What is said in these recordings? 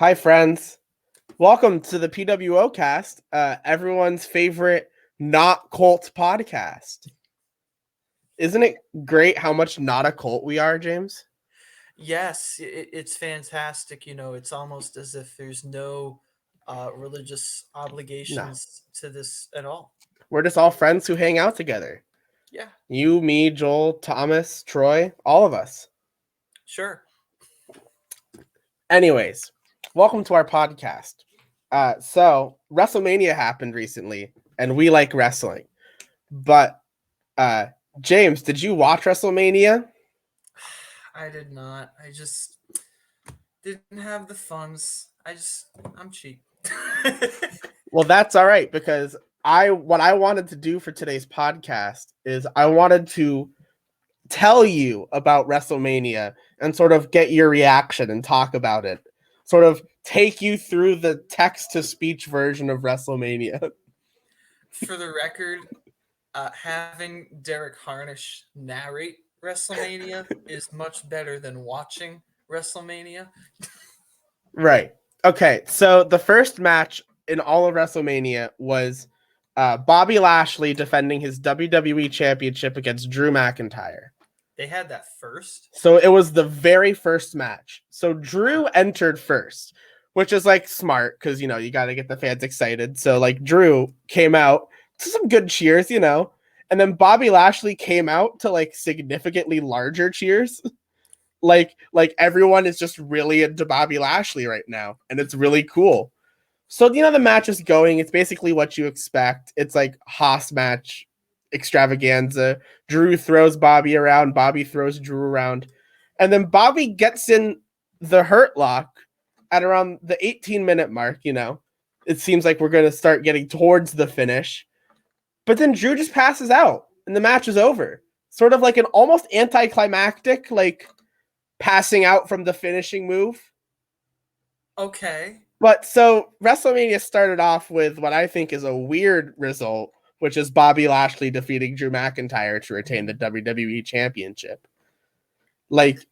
Hi, friends. Welcome to the pWoCast, everyone's favorite not cult podcast. Isn't it great how much not a cult we are, James? Yes, it's fantastic. It's almost as if there's no religious No, obligations to this at all. we're just all friends who hang out together. Yeah, You, me, Joel, Thomas, Troy, all of us. sure. Anyways, welcome to our podcast. So Wrassle Mania happened recently, and we like wrestling. But James, did you watch WrestleMania? I did not. I just didn't have the funds. I'm cheap. Well, that's all right because what I wanted to do for today's podcast is I wanted to tell you about WrestleMania and sort of get your reaction and talk about it. Sort of take you through the text to speech version of WrestleMania. For the record, having Derek Harnish narrate WrestleMania is much better than watching WrestleMania. Right. Okay. So the first match in all of WrestleMania was Bobby Lashley defending his WWE Championship against Drew McIntyre. They had that first. So it was the very first match. So Drew entered first, which is like smart because, you got to get the fans excited. So like Drew came out to some good cheers, and then Bobby Lashley came out to like significantly larger cheers. like everyone is just really into Bobby Lashley right now, and it's really cool. So the match is going. It's basically what you expect. It's like Haas match extravaganza. Drew throws Bobby around. Bobby throws Drew around. And then Bobby gets in the hurt lock at around the 18-minute mark, It seems like we're going to start getting towards the finish. But then Drew just passes out and the match is over. Sort of like an almost anticlimactic, like passing out from the finishing move. Okay. But so WrestleMania started off with what I think is a weird result, which is Bobby Lashley defeating Drew McIntyre to retain the WWE Championship. Like,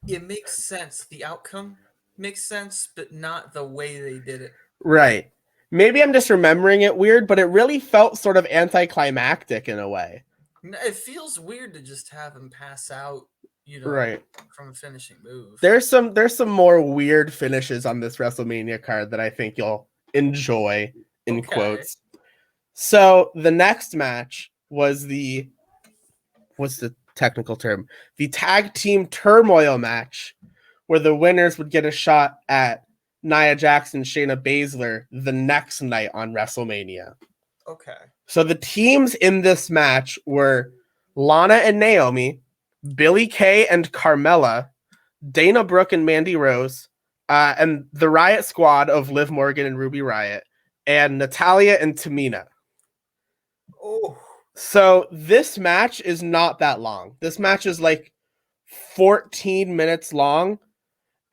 it makes sense. The outcome makes sense, but not the way they did it. right. Maybe I'm just remembering it weird, but it really felt sort of anticlimactic in a way. It feels weird to just have him pass out, Right. from a finishing move. There's some more weird finishes on this WrestleMania card that I think you'll enjoy in quotes. So the next match was what's the technical term? The tag team turmoil match, where the winners would get a shot at Nia Jax and Shayna Baszler the next night on WrestleMania. Okay. So the teams in this match were Lana and Naomi, Billie Kay and Carmella, Dana Brooke and Mandy Rose, and the Riot Squad of Liv Morgan and Ruby Riott, and Natalya and Tamina. Oh. So this match is not that long. This match is like 14 minutes long,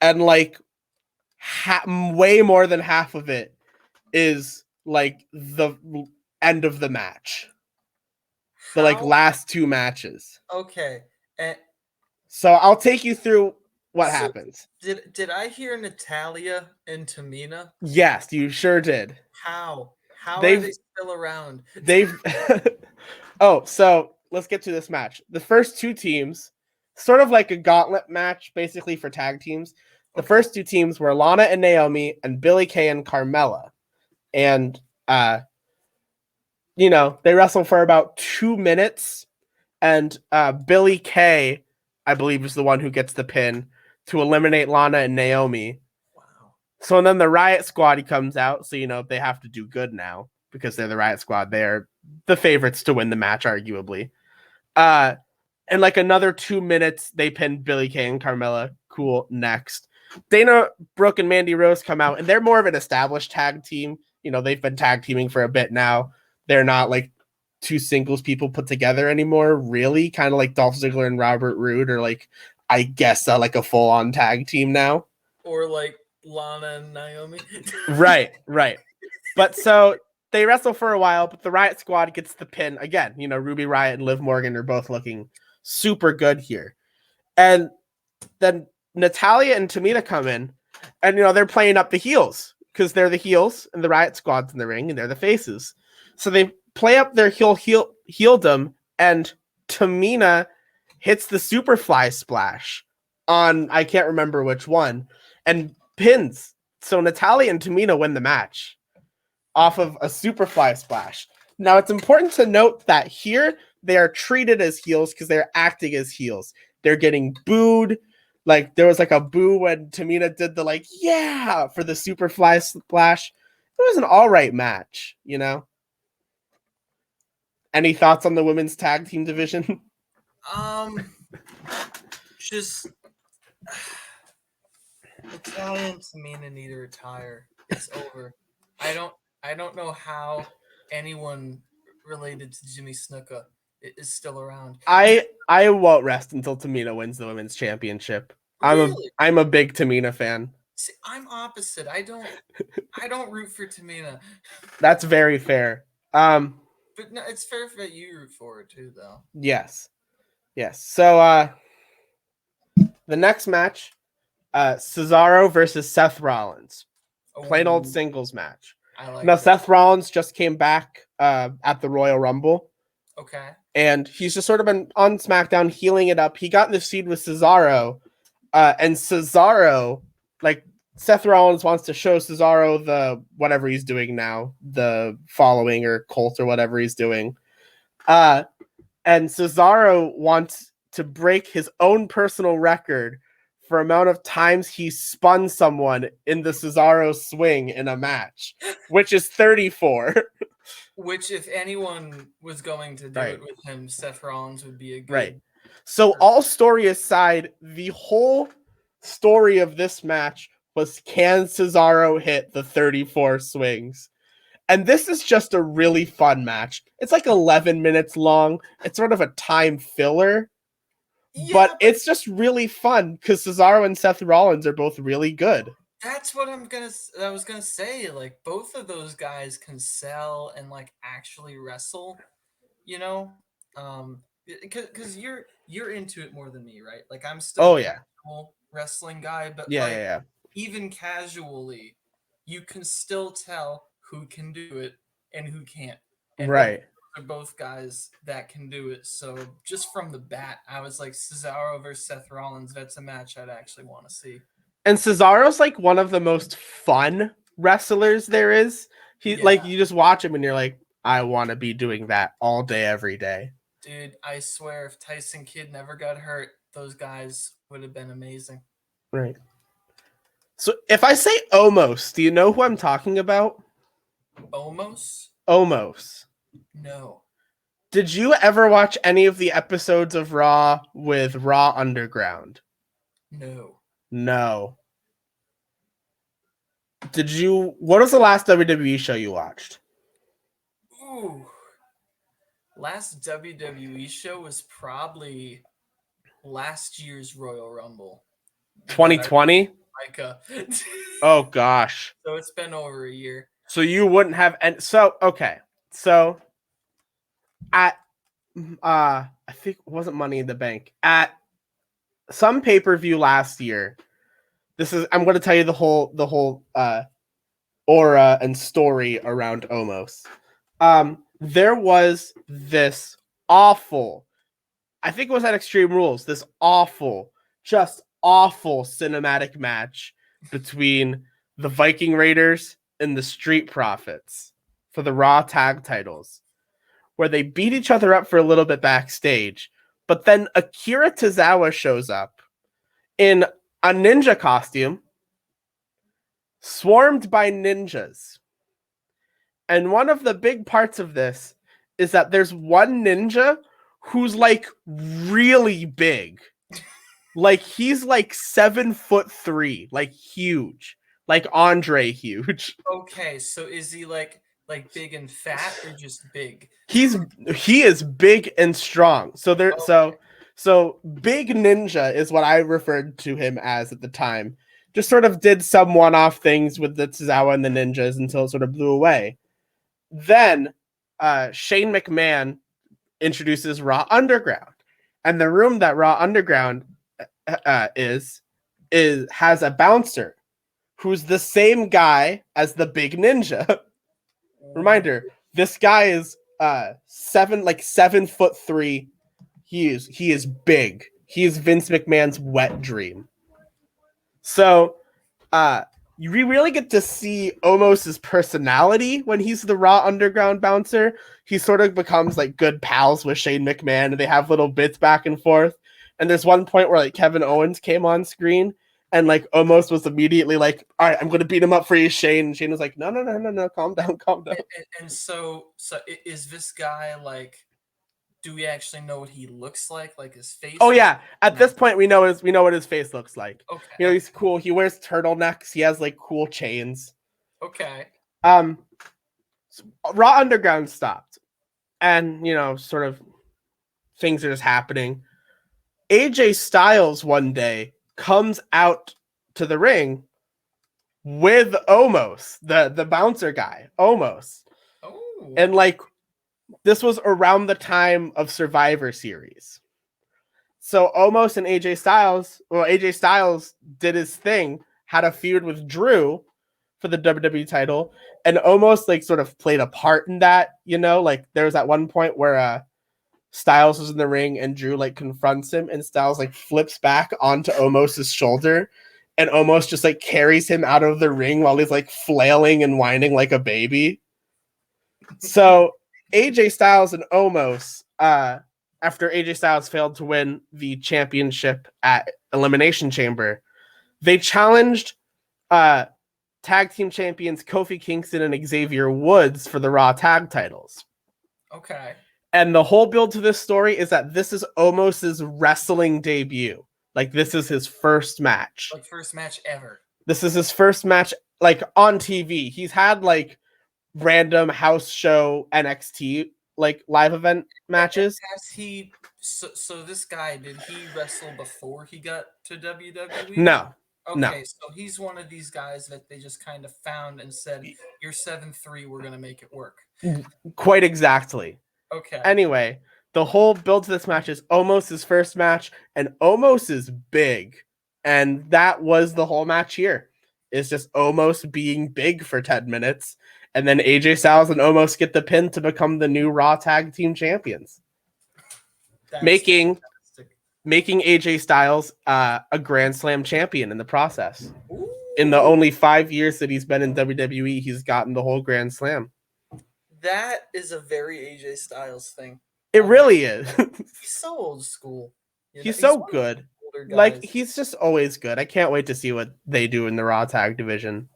and like way more than half of it is like the end of the match. The like last two matches. Okay. So I'll take you through what happens. Did I hear Natalya and Tamina? Yes, you sure did. How are they still around? Oh, so let's get to this match. The first two teams, sort of like a gauntlet match, basically for tag teams. The first two teams were Lana and Naomi and Billie Kay and Carmella. And, they wrestle for about 2 minutes. And Billie Kay, I believe, is the one who gets the pin to eliminate Lana and Naomi. Wow. So then the Riot Squad comes out. So, they have to do good now because they're the Riot Squad. They're the favorites to win the match, arguably. And like another 2 minutes, they pin Billie Kay and Carmella. Cool. Next, Dana Brooke and Mandy Rose come out, and they're more of an established tag team. They've been tag teaming for a bit now. They're not like two singles people put together anymore, really. Kind of like Dolph Ziggler and Robert Roode, or like, I guess, like a full-on tag team now. Or like Lana and Naomi. Right. But so they wrestle for a while, but the Riot Squad gets the pin again. Ruby Riott and Liv Morgan are both looking super good here. And then Natalya and Tamina come in, and they're playing up the heels because they're the heels and the Riot Squad's in the ring and they're the faces. So they play up their heeldom, and Tamina hits the Superfly splash on, I can't remember which one, and pins. So Natalya and Tamina win the match off of a Superfly splash. Now, it's important to note that here they are treated as heels because they're acting as heels. They're getting booed. Like, there was like a boo when Tamina did the yeah for the Superfly splash. It was an all right match, Any thoughts on the women's tag team division? Just Natalya and Tamina need to retire. It's over. I don't know how anyone related to Jimmy Snuka is still around. I won't rest until Tamina wins the women's championship. Really? I'm a big Tamina fan. See, I'm opposite. I don't root for Tamina. That's very fair. But no, it's fair that you root for it too, though. Yes. So the next match, Cesaro versus Seth Rollins. Plain old singles match. I like now, that. Seth Rollins just came back at the Royal Rumble. Okay. And he's just sort of been on SmackDown healing it up. He got in the feud with Cesaro. And Cesaro, Seth Rollins wants to show Cesaro the whatever he's doing now, the following or cult or whatever he's doing. And Cesaro wants to break his own personal record for amount of times he spun someone in the Cesaro swing in a match, which is 34. Which, if anyone was going to do it with him, Seth Rollins would be a good. Right. So, all story aside, the whole story of this match was, can Cesaro hit the 34 swings? And this is just a really fun match. It's like 11 minutes long. It's sort of a time filler. Yeah, but it's just really fun because Cesaro and Seth Rollins are both really good. That's what I was gonna say. Like, both of those guys can sell and actually wrestle, because you're into it more than me, right? Like, I'm still a wrestling guy, but even casually, you can still tell who can do it and who can't. And right. They're both guys that can do it. So just from the bat, I was like, Cesaro versus Seth Rollins, that's a match I'd actually want to see. And Cesaro's one of the most fun wrestlers there is. You just watch him and you're like, I want to be doing that all day, every day. Dude, I swear, if Tyson Kidd never got hurt, those guys would have been amazing. Right. So if I say Omos, do you know who I'm talking about? Omos? Omos. No. Did you ever watch any of the episodes of Raw with Raw Underground? No. What was the last WWE show you watched? Ooh. Last WWE show was probably last year's Royal Rumble. 2020? Oh gosh. So it's been over a year. So you wouldn't have okay. So at I think it wasn't Money in the Bank. At some pay-per-view last year. I'm going to tell you the whole aura and story around Omos. There was this awful, I think it was at Extreme Rules, this just awful cinematic match between the Viking Raiders and the Street Profits for the Raw tag titles, where they beat each other up for a little bit backstage. But then Akira Tozawa shows up in a ninja costume, swarmed by ninjas. And one of the big parts of this is that there's one ninja who's really big. He's 7'3", huge. Andre huge. Okay, so is he big and fat or just big? He is big and strong. So So Big Ninja is what I referred to him as at the time. Just sort of did some one-off things with the Tozawa and the ninjas until it sort of blew away. Then Shane McMahon introduces Raw Underground. And the room that Raw Underground is has a bouncer who's the same guy as the Big Ninja. Reminder, this guy is 7'3". He is big. He is Vince McMahon's wet dream. So you really get to see Omos's personality when he's the Raw Underground bouncer. He sort of becomes like good pals with Shane McMahon, and they have little bits back and forth. And there's one point where like Kevin Owens came on screen, and like Omos was immediately like, "All right, I'm going to beat him up for you, Shane." And Shane was like, "No, calm down." And so is this guy like? Do we actually know what he looks like his face? Oh yeah, at this point we know what his face looks like. Okay, you know he's cool. He wears turtlenecks. He has like cool chains. Okay. Raw Underground stopped, and sort of things are just happening. AJ Styles one day comes out to the ring with Omos, the bouncer guy, Omos. Oh. And like this was around the time of Survivor Series. So Omos and AJ Styles did his thing, had a feud with Drew for the WWE title, and Omos like sort of played a part in that, like there was at one point where Styles was in the ring and Drew like confronts him, and Styles like flips back onto Omos's shoulder, and Omos just like carries him out of the ring while he's like flailing and whining like a baby. So AJ Styles and Omos, after AJ Styles failed to win the championship at Elimination Chamber, they challenged tag team champions Kofi Kingston and Xavier Woods for the Raw tag titles. Okay. And the whole build to this story is that this is Omos's wrestling debut. Like this is his first match. Like first match ever. This is his first match like on TV. He's had like random house show NXT like live event matches. Has he so this guy, did he wrestle before he got to WWE? No. Okay, no. So he's one of these guys that they just kind of found and said, "You're 7'3", we're gonna make it work." Quite exactly. Okay. Anyway, the whole build to this match is Omos's first match, and Omos is big, and that was the whole match here. It's just Omos being big for 10 minutes, and then AJ Styles and Omos get the pin to become the new Raw Tag Team Champions. That's making AJ Styles a Grand Slam champion in the process. Ooh. In the only 5 years that he's been in WWE, he's gotten the whole Grand Slam. That is a very AJ Styles thing. It really is. He's so old school. He's so good. Like, he's just always good. I can't wait to see what they do in the Raw Tag division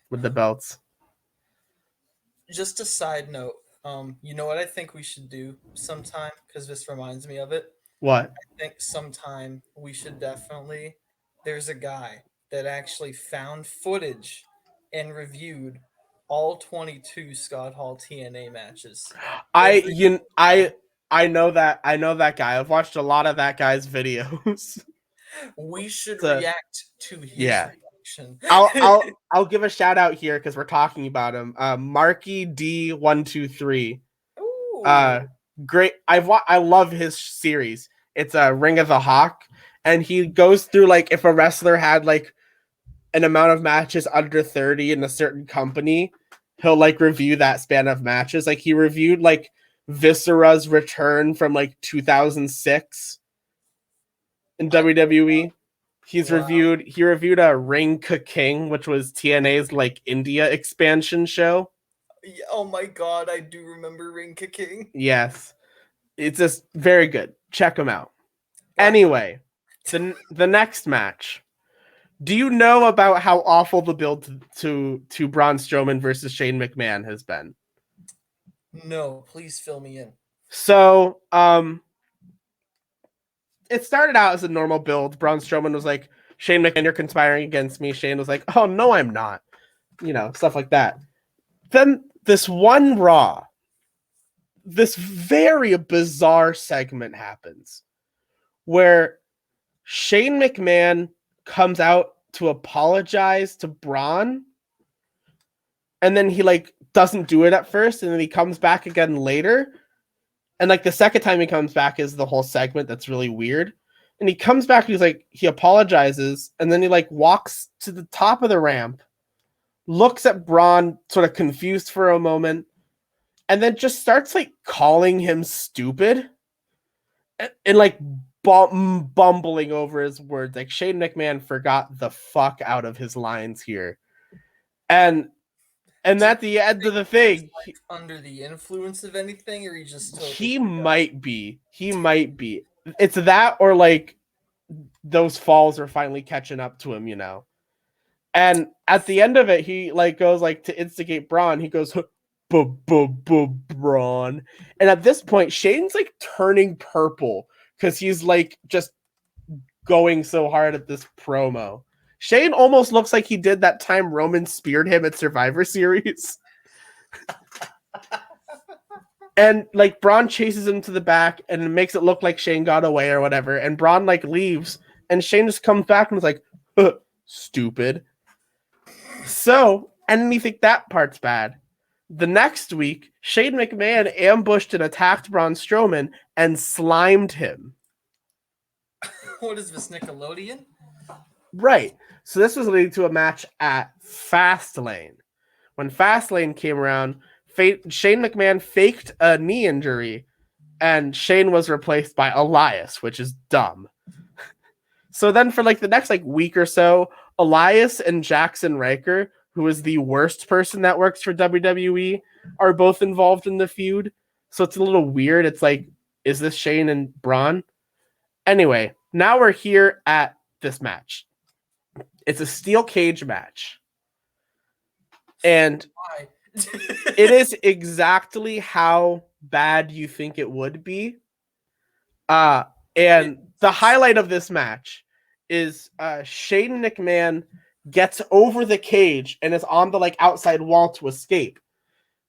with the belts. Just a side note. You know what I think we should do sometime? Because this reminds me of it. What? I think sometime we should definitely... There's a guy that actually found footage and reviewed all 22 Scott Hall TNA matches. I know that guy. I've watched a lot of that guy's videos. We should react to his reaction. I'll give a shout out here because we're talking about him. Marky D123. Great. I love his series. It's a Ring of the Hawk, and he goes through like if a wrestler had like an amount of matches under 30 in a certain company, he'll like review that span of matches. Like he reviewed like Viscera's return from like 2006 in WWE. He reviewed a Ring Ka King, which was TNA's like India expansion show. Oh my god, I do remember Ring Ka King. Yes. It's just very good. Check him out. Anyway, the next match. Do you know about how awful the build to Braun Strowman versus Shane McMahon has been? No, please fill me in. So, it started out as a normal build. Braun Strowman was like, Shane McMahon, you're conspiring against me. Shane was like, oh, no, I'm not. Stuff like that. Then this one Raw, this very bizarre segment happens where Shane McMahon comes out to apologize to Braun, and then he like doesn't do it at first, and then he comes back again later, and like the second time he comes back is the whole segment that's really weird. And he comes back and he's like, he apologizes, and then he like walks to the top of the ramp, looks at Braun sort of confused for a moment, and then just starts like calling him stupid and like bumbling over his words. Like Shane McMahon forgot the fuck out of his lines here. And at the end of the thing, like under the influence of anything, or he just totally might be. He might be. It's that, or like those falls are finally catching up to him, you know. And at the end of it, he like goes like to instigate Braun. He goes, Braun. And at this point, Shane's like turning purple because he's like just going so hard at this promo. Shane almost looks like he did that time Roman speared him at Survivor Series. And like Braun chases him to the back and makes it look like Shane got away or whatever. And Braun like leaves and Shane just comes back and is like, stupid. So, and you think that part's bad. The next week, Shane McMahon ambushed and attacked Braun Strowman and slimed him. What is this, Nickelodeon? Right. So this was leading to a match at Fastlane. When Fastlane came around, Shane McMahon faked a knee injury, and Shane was replaced by Elias, which is dumb. So then for like the next like week or so, Elias and Jackson Riker, who is the worst person that works for WWE, are both involved in the feud. So it's a little weird. It's like, is this Shane and Braun? Anyway, now we're here at this match. It's a steel cage match. And it is exactly how bad you think it would be. And the highlight of this match is Shane McMahon gets over the cage and is on the like outside wall to escape.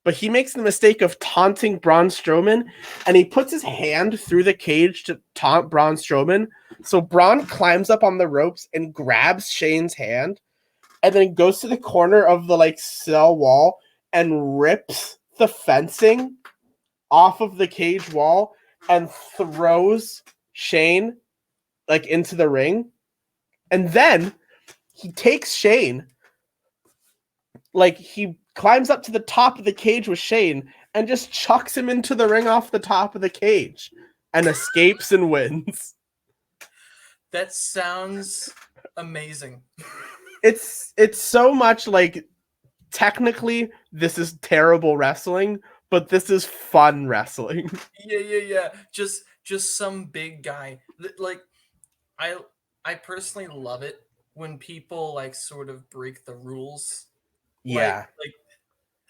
But he makes the mistake of taunting Braun Strowman, and he puts his hand through the cage to taunt Braun Strowman. So Braun climbs up on the ropes and grabs Shane's hand, and then goes to the corner of the like cell wall and rips the fencing off of the cage wall and throws Shane like into the ring. And then he takes Shane, like he climbs up to the top of the cage with Shane and just chucks him into the ring off the top of the cage and escapes and wins. That sounds amazing. It's so much like, technically this is terrible wrestling, but this is fun wrestling. Yeah. Just some big guy. Like I personally love it when people like sort of break the rules. Yeah. Like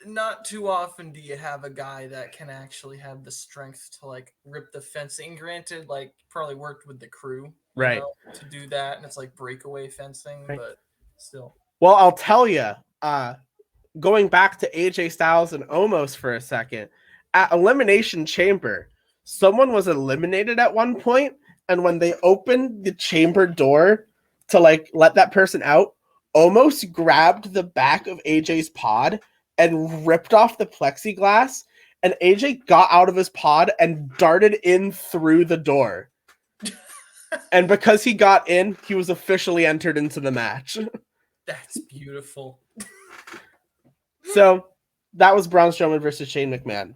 not too often do you have a guy that can actually have the strength to like rip the fencing. Granted, like probably worked with the crew, right, to do that, and it's like breakaway fencing, right. But still. Well, I'll tell you, going back to AJ Styles and Omos for a second, at Elimination Chamber, someone was eliminated at one point, and when they opened the chamber door to like let that person out, Omos grabbed the back of AJ's pod and ripped off the plexiglass, and AJ got out of his pod and darted in through the door. And because he got in, he was officially entered into the match. That's beautiful. So that was Braun Strowman versus Shane McMahon.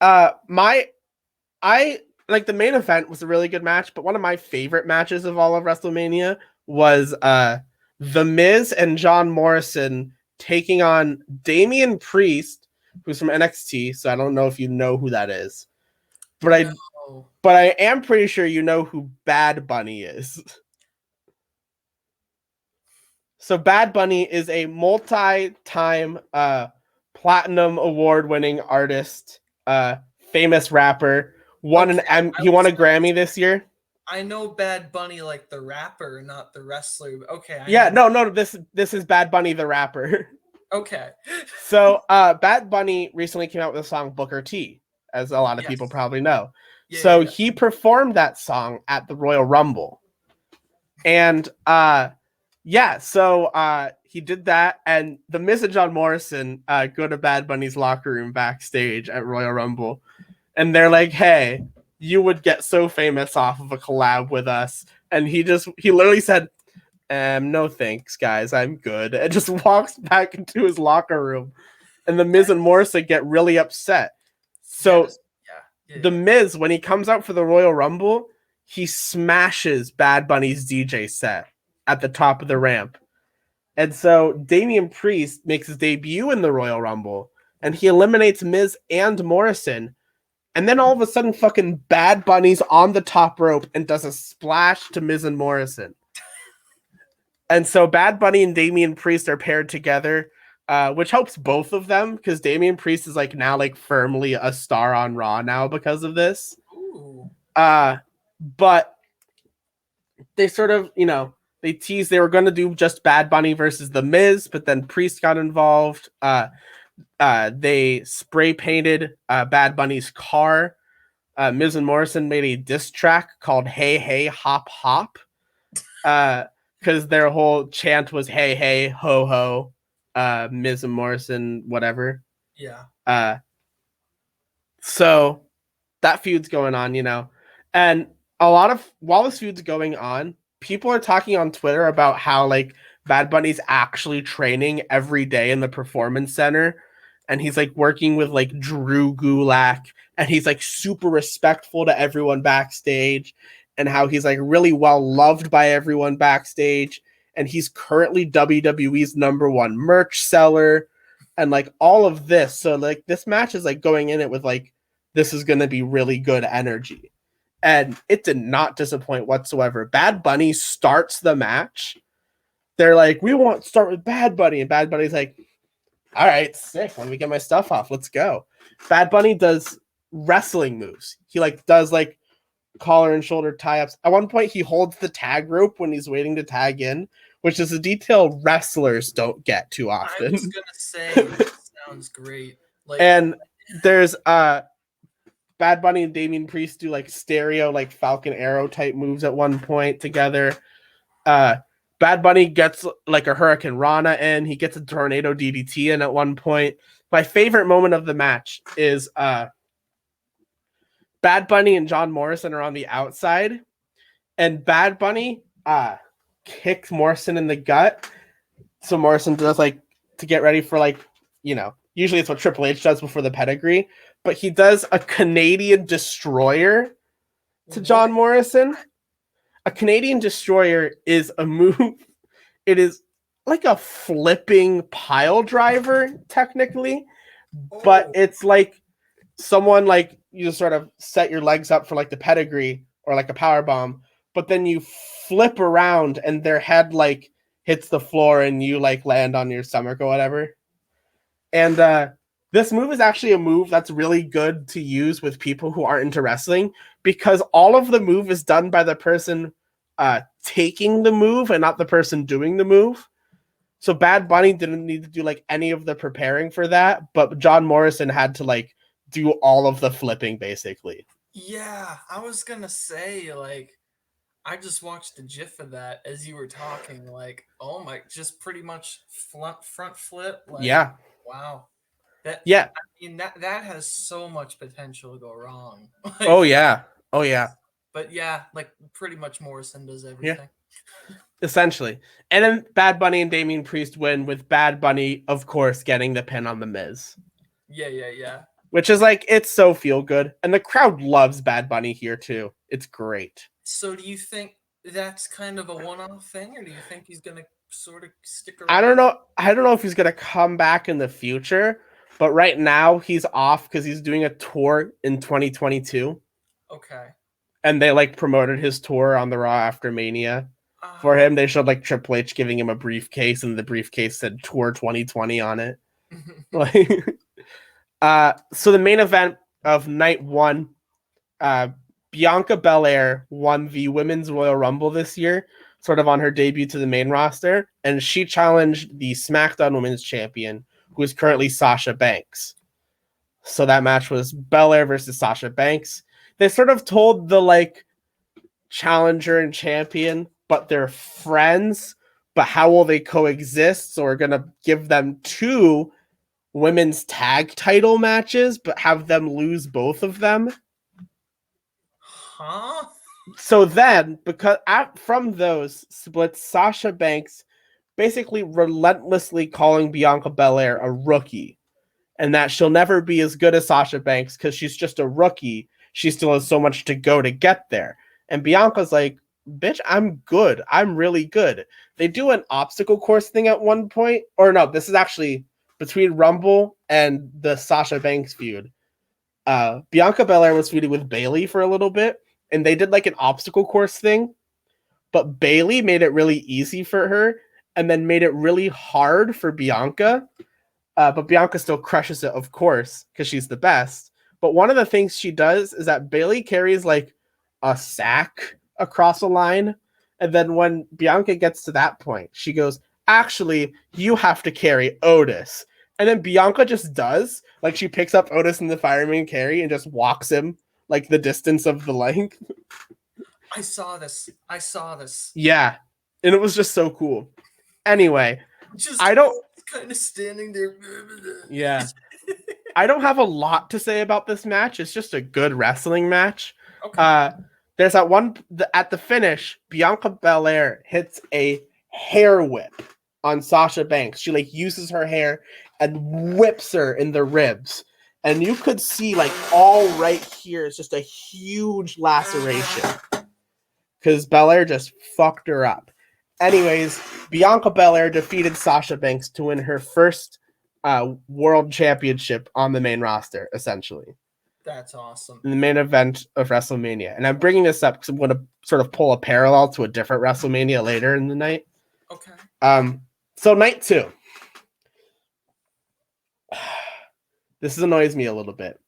I like the main event was a really good match, but one of my favorite matches of all of WrestleMania was The Miz and John Morrison taking on Damian Priest, who's from NXT. So I don't know if you know who that is, but I am pretty sure you know who Bad Bunny is. So Bad Bunny is a multi-time platinum award-winning artist, famous rapper. He won a Grammy this year. I know Bad Bunny like the rapper, not the wrestler. Okay. No. This is Bad Bunny the rapper. Okay. So Bad Bunny recently came out with a song Booker T, as a lot of people probably know. Yeah, he performed that song at the Royal Rumble. And he did that, and The Miz and John Morrison go to Bad Bunny's locker room backstage at Royal Rumble, and they're like, hey, you would get so famous off of a collab with us. And he literally said, no thanks, guys, I'm good. And just walks back into his locker room. And the Miz and Morrison get really upset. So the Miz, when he comes out for the Royal Rumble, he smashes Bad Bunny's DJ set at the top of the ramp. And so Damian Priest makes his debut in the Royal Rumble, and he eliminates Miz and Morrison. And then all of a sudden, fucking Bad Bunny's on the top rope and does a splash to Miz and Morrison. And so Bad Bunny and Damian Priest are paired together, which helps both of them, because Damian Priest is like now like firmly a star on Raw now because of this. Ooh. But they sort of, they teased they were going to do just Bad Bunny versus The Miz, but then Priest got involved. They spray painted Bad Bunny's car. Miz and Morrison made a diss track called Hey Hey Hop Hop, because their whole chant was Hey Hey Ho Ho, Miz and Morrison, whatever. Yeah. So that feud's going on, and while this feud's going on, people are talking on Twitter about how like Bad Bunny's actually training every day in the Performance Center, and he's like working with like Drew Gulak, and he's like super respectful to everyone backstage, and how he's like really well loved by everyone backstage, and he's currently WWE's #1 merch seller, and like all of this. So like this match is like going in it with like, this is going to be really good energy. And it did not disappoint whatsoever. Bad Bunny starts the match. They're like, we want to start with Bad Bunny. And Bad Bunny's like, all right, sick. Let me get my stuff off. Let's go. Bad Bunny does wrestling moves. He like does like collar and shoulder tie-ups. At one point, he holds the tag rope when he's waiting to tag in, which is a detail wrestlers don't get too often. I was going to say, that sounds great. Like, and there's Bad Bunny and Damian Priest do like stereo, like Falcon Arrow type moves at one point together. Bad Bunny gets like a Hurricane Rana in. He gets a Tornado DDT in at one point. My favorite moment of the match is Bad Bunny and John Morrison are on the outside, and Bad Bunny kicks Morrison in the gut. So Morrison does like to get ready for like, usually it's what Triple H does before the pedigree. But he does a Canadian Destroyer to John Morrison. A Canadian Destroyer is a move. It is like a flipping pile driver, technically. But it's like someone like you just sort of set your legs up for like the pedigree or like a power bomb. But then you flip around and their head like hits the floor and you like land on your stomach or whatever. And this move is actually a move that's really good to use with people who aren't into wrestling, because all of the move is done by the person taking the move and not the person doing the move. So Bad Bunny didn't need to do like any of the preparing for that, but John Morrison had to like do all of the flipping basically. Yeah, I was gonna say, like, I just watched the GIF of that as you were talking. Like, oh my, just pretty much front flip. Like, yeah. Wow. I mean, that has so much potential to go wrong. Like, oh yeah. But yeah, like pretty much Morrison does everything. Yeah. Essentially. And then Bad Bunny and Damian Priest win, with Bad Bunny, of course, getting the pin on The Miz. Yeah. Which is like, it's so feel good. And the crowd loves Bad Bunny here too. It's great. So do you think that's kind of a one-off thing, or do you think he's going to sort of stick around? I don't know if he's going to come back in the future, but right now he's off because he's doing a tour in 2022. Okay. And they like promoted his tour on the Raw After Mania. For him, they showed like Triple H giving him a briefcase, and the briefcase said Tour 2020 on it. So the main event of night one, Bianca Belair won the Women's Royal Rumble this year, sort of on her debut to the main roster, and she challenged the SmackDown Women's Champion, who is currently Sasha Banks. So that match was Belair versus Sasha Banks. They sort of told the like challenger and champion, but they're friends, but how will they coexist? So we're going to give them 2 women's tag title matches, but have them lose both of them. Huh? So then, from those splits, Sasha Banks basically relentlessly calling Bianca Belair a rookie, and that she'll never be as good as Sasha Banks because she's just a rookie. She still has so much to go to get there. And Bianca's like, bitch, I'm good. I'm really good. They do an obstacle course thing at one point. Or no, this is actually between Rumble and the Sasha Banks feud. Bianca Belair was feuding with Bayley for a little bit, and they did like an obstacle course thing. But Bayley made it really easy for her and then made it really hard for Bianca. But Bianca still crushes it, of course, because she's the best. But one of the things she does is that Bayley carries like a sack across a line. And then when Bianca gets to that point, she goes, actually, you have to carry Otis. And then Bianca just does. Like she picks up Otis in the fireman carry and just walks him like the distance of the length. I saw this. Yeah. And it was just so cool. Anyway, just I don't kind of standing there. Yeah. I don't have a lot to say about this match. It's just a good wrestling match. Okay. There's that one at the finish, Bianca Belair hits a hair whip on Sasha Banks. She like uses her hair and whips her in the ribs. And you could see like all right here is just a huge laceration. Because Belair just fucked her up. Anyways, Bianca Belair defeated Sasha Banks to win her first world championship on the main roster, essentially. That's awesome. In the main event of Wrassle Mania. And I'm bringing this up because I'm going to sort of pull a parallel to a different Wrassle Mania later in the night. Okay. So night 2. This annoys me a little bit.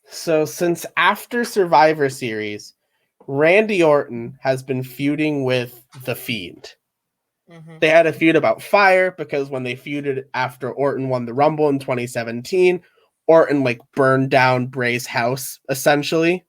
So since after Survivor Series, Randy Orton has been feuding with The Fiend. Mm-hmm. They had a feud about fire because when they feuded after Orton won the Rumble in 2017, Orton like burned down Bray's house, essentially.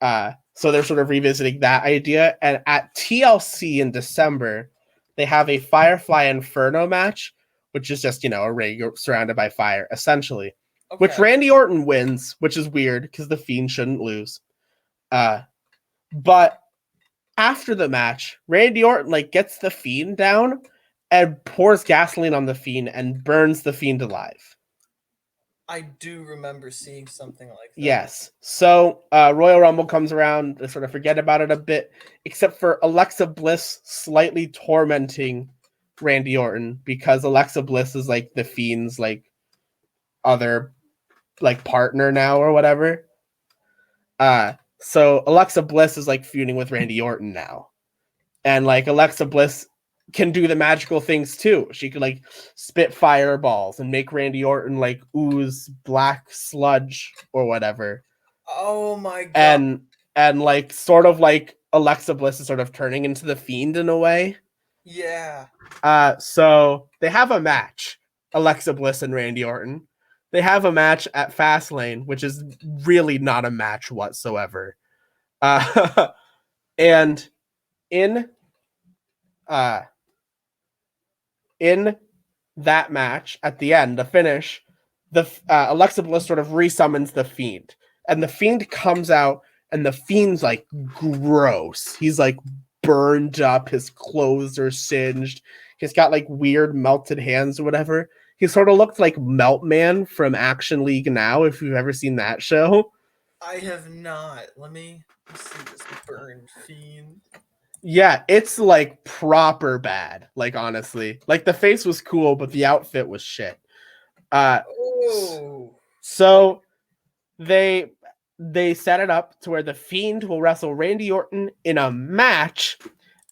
So they're sort of revisiting that idea. And at TLC in December, they have a Firefly Inferno match, which is just, a ring surrounded by fire, essentially. Okay. Which Randy Orton wins, which is weird because The Fiend shouldn't lose. But after the match, Randy Orton like gets The Fiend down and pours gasoline on The Fiend and burns The Fiend alive. I do remember seeing something like that. Yes. So Royal Rumble comes around. They sort of forget about it a bit, except for Alexa Bliss slightly tormenting Randy Orton because Alexa Bliss is like The Fiend's like other like partner now or whatever. So Alexa Bliss is like feuding with Randy Orton now. And like Alexa Bliss can do the magical things too. She could like spit fireballs and make Randy Orton like ooze black sludge or whatever. Oh my god. And like sort of like Alexa Bliss is sort of turning into The Fiend in a way. Yeah. So they have a match, Alexa Bliss and Randy Orton. They have a match at Fastlane, which is really not a match whatsoever. And in that match, at the end, the finish, the Alexa Bliss sort of resummons The Fiend. And The Fiend comes out, and The Fiend's like gross. He's like burned up. His clothes are singed. He's got like weird melted hands or whatever. He sort of looked like Meltman from Action League Now, if you've ever seen that show. I have not. Let me see this burned Fiend. Yeah, it's like proper bad. Like honestly, like the face was cool, but the outfit was shit. So they set it up to where The Fiend will wrestle Randy Orton in a match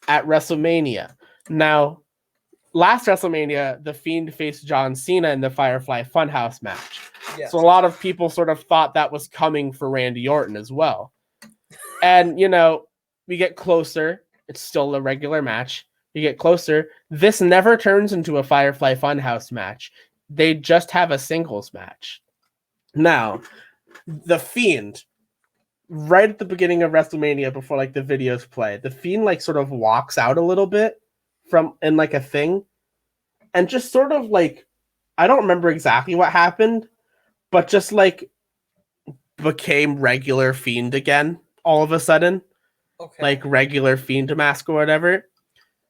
at WrestleMania. Now, last WrestleMania, The Fiend faced John Cena in the Firefly Funhouse match. Yes. So a lot of people sort of thought that was coming for Randy Orton as well. And, we get closer. It's still a regular match. You get closer. This never turns into a Firefly Funhouse match. They just have a singles match. Now, The Fiend, right at the beginning of WrestleMania, before like the videos play, The Fiend like sort of walks out a little bit in like a thing, and just sort of like, I don't remember exactly what happened, but just like became regular Fiend again all of a sudden. like regular Fiend mask or whatever.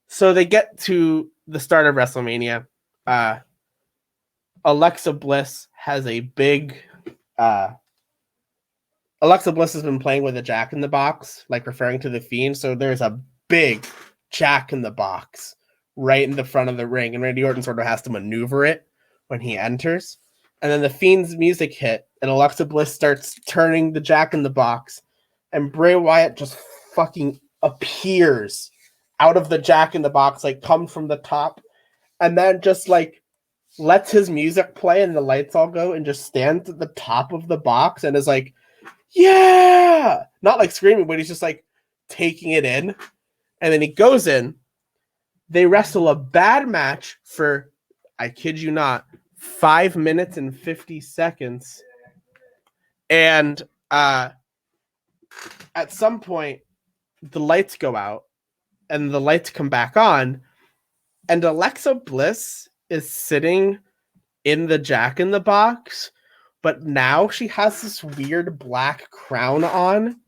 So they get to the start of WrestleMania. Alexa Bliss has a big. Alexa Bliss has been playing with a Jack in the Box, like referring to the Fiend. So there's a big Jack in the Box right in the front of the ring, and Randy Orton sort of has to maneuver it when he enters. And then the Fiend's music hit, and Alexa Bliss starts turning the Jack in the Box, and Bray Wyatt just fucking appears out of the Jack in the Box, like come from the top, and then just like lets his music play and the lights all go and just stands at the top of the box and is like, yeah, not like screaming, but he's just like taking it in. And then he goes in. They wrestle a bad match for, I kid you not, 5 minutes and 50 seconds. And at some point, the lights go out and the lights come back on. And Alexa Bliss is sitting in the Jack in the Box, but now she has this weird black crown on,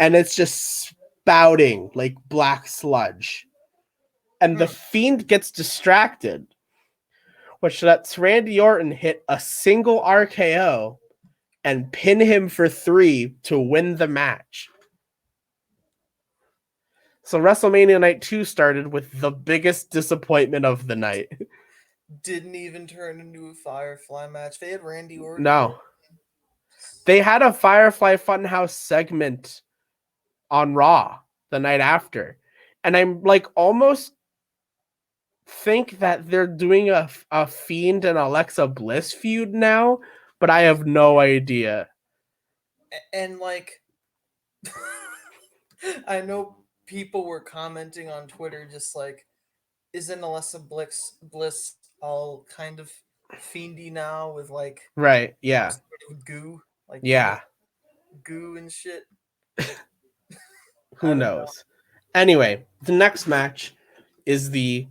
and it's just spouting like black sludge. And the Fiend gets distracted, which lets Randy Orton hit a single RKO and pin him for 3 to win the match. So WrestleMania Night 2 started with the biggest disappointment of the night. Didn't even turn into a Firefly match. They had Randy Orton. No. They had a Firefly Funhouse segment on Raw the night after. And I'm like almost think that they're doing a Fiend and Alexa Bliss feud now, but I have no idea. And like I know people were commenting on Twitter just like, isn't Alexa Bliss all kind of fiendy now with like right, yeah, sort of goo, like yeah, goo and shit. Who knows? Anyway, the next match is the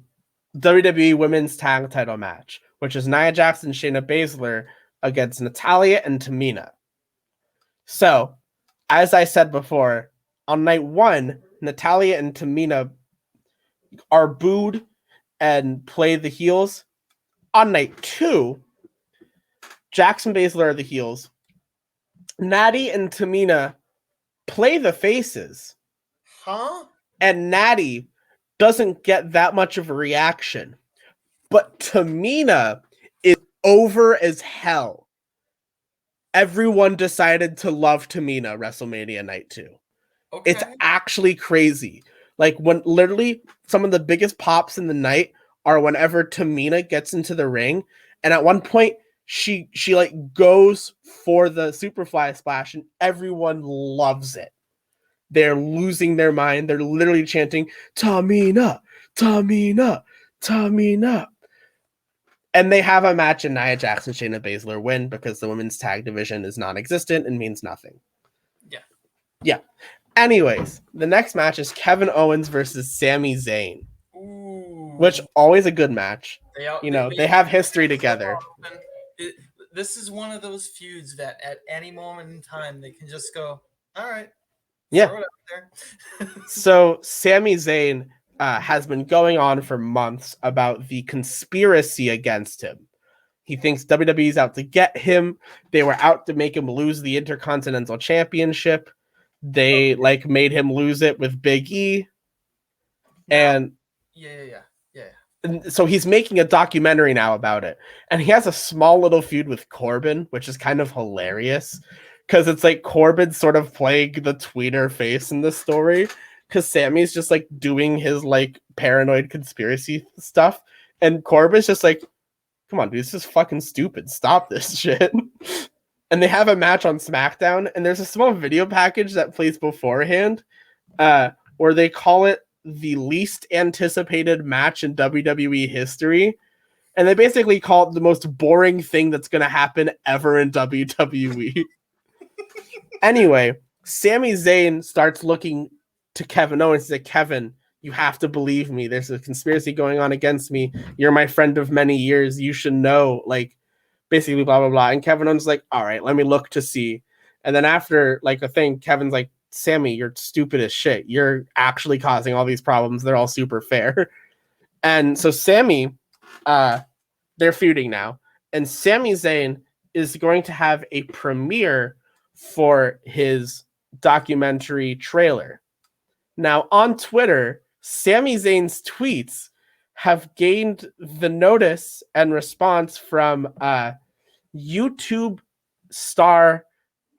WWE Women's Tag Title match, which is Nia Jax and Shayna Baszler against Natalya and Tamina. So, as I said before, on night 1, Natalya and Tamina are booed and play the heels. On night 2, Jax and Baszler are the heels. Natty and Tamina play the faces. Huh? And Natty doesn't get that much of a reaction. But Tamina is over as hell. Everyone decided to love Tamina WrestleMania Night 2. Okay. It's actually crazy. Like when literally some of the biggest pops in the night are whenever Tamina gets into the ring. And at one point she like goes for the Superfly splash and everyone loves it. They're losing their mind. They're literally chanting, Tamina, Tamina, Tamina. And they have a match and Nia Jax and Shayna Baszler win because the women's tag division is non-existent and means nothing. Yeah. Anyways, the next match is Kevin Owens versus Sami Zayn. Ooh. Which always a good match. They have history together. This is one of those feuds that at any moment in time they can just go, all right. Yeah. So Sami Zayn has been going on for months about the conspiracy against him. He thinks WWE's out to get him. They were out to make him lose the Intercontinental Championship. They made him lose it with Big E. And yeah. And so he's making a documentary now about it. And he has a small little feud with Corbin, which is kind of hilarious. Because it's like Corbin sort of playing the tweener face in the story. Because Sammy's just like doing his like paranoid conspiracy stuff. And Corbin's just like, come on, dude, this is fucking stupid. Stop this shit. And they have a match on SmackDown. And there's a small video package that plays beforehand. Where they call it the least anticipated match in WWE history. And they basically call it the most boring thing that's going to happen ever in WWE. Anyway, Sami Zayn starts looking to Kevin Owens. He's like, Kevin, you have to believe me. There's a conspiracy going on against me. You're my friend of many years. You should know, like, basically blah, blah, blah. And Kevin Owens is like, all right, let me look to see. And then after like a thing, Kevin's like, Sammy, you're stupid as shit. You're actually causing all these problems. They're all super fair. And so Sammy, they're feuding now. And Sami Zayn is going to have a premiere for his documentary trailer. Now, on Twitter, Sami Zayn's tweets have gained the notice and response from YouTube star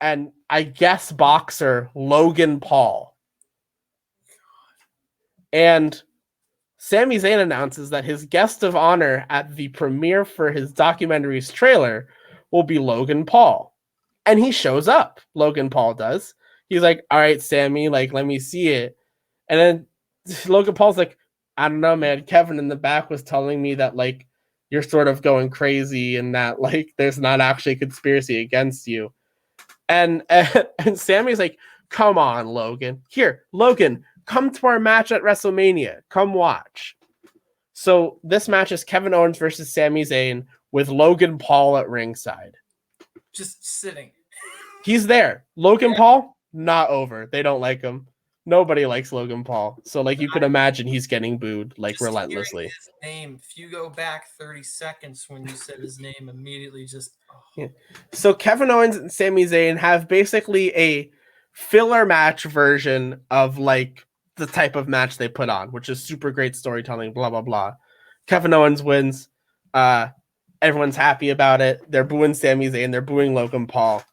and I guess boxer Logan Paul. And Sami Zayn announces that his guest of honor at the premiere for his documentary's trailer will be Logan Paul. And he shows up. Logan Paul does. He's like, all right, Sammy, like, let me see it. And then Logan Paul's like, I don't know, man. Kevin in the back was telling me that, like, you're sort of going crazy and that, like, there's not actually a conspiracy against you. And Sammy's like, come on, Logan. Here, Logan, come to our match at Wrassle Mania. Come watch. So this match is Kevin Owens versus Sami Zayn with Logan Paul at ringside. Just sitting. He's there. Logan Paul, not over. They don't like him. Nobody likes Logan Paul. So, like, you could imagine he's getting booed, like, just relentlessly. His name, if you go back 30 seconds when you said his name, immediately just... Oh. Yeah. So Kevin Owens and Sami Zayn have basically a filler match version of, like, the type of match they put on, which is super great storytelling, blah, blah, blah. Kevin Owens wins. Everyone's happy about it. They're booing Sami Zayn. They're booing Logan Paul.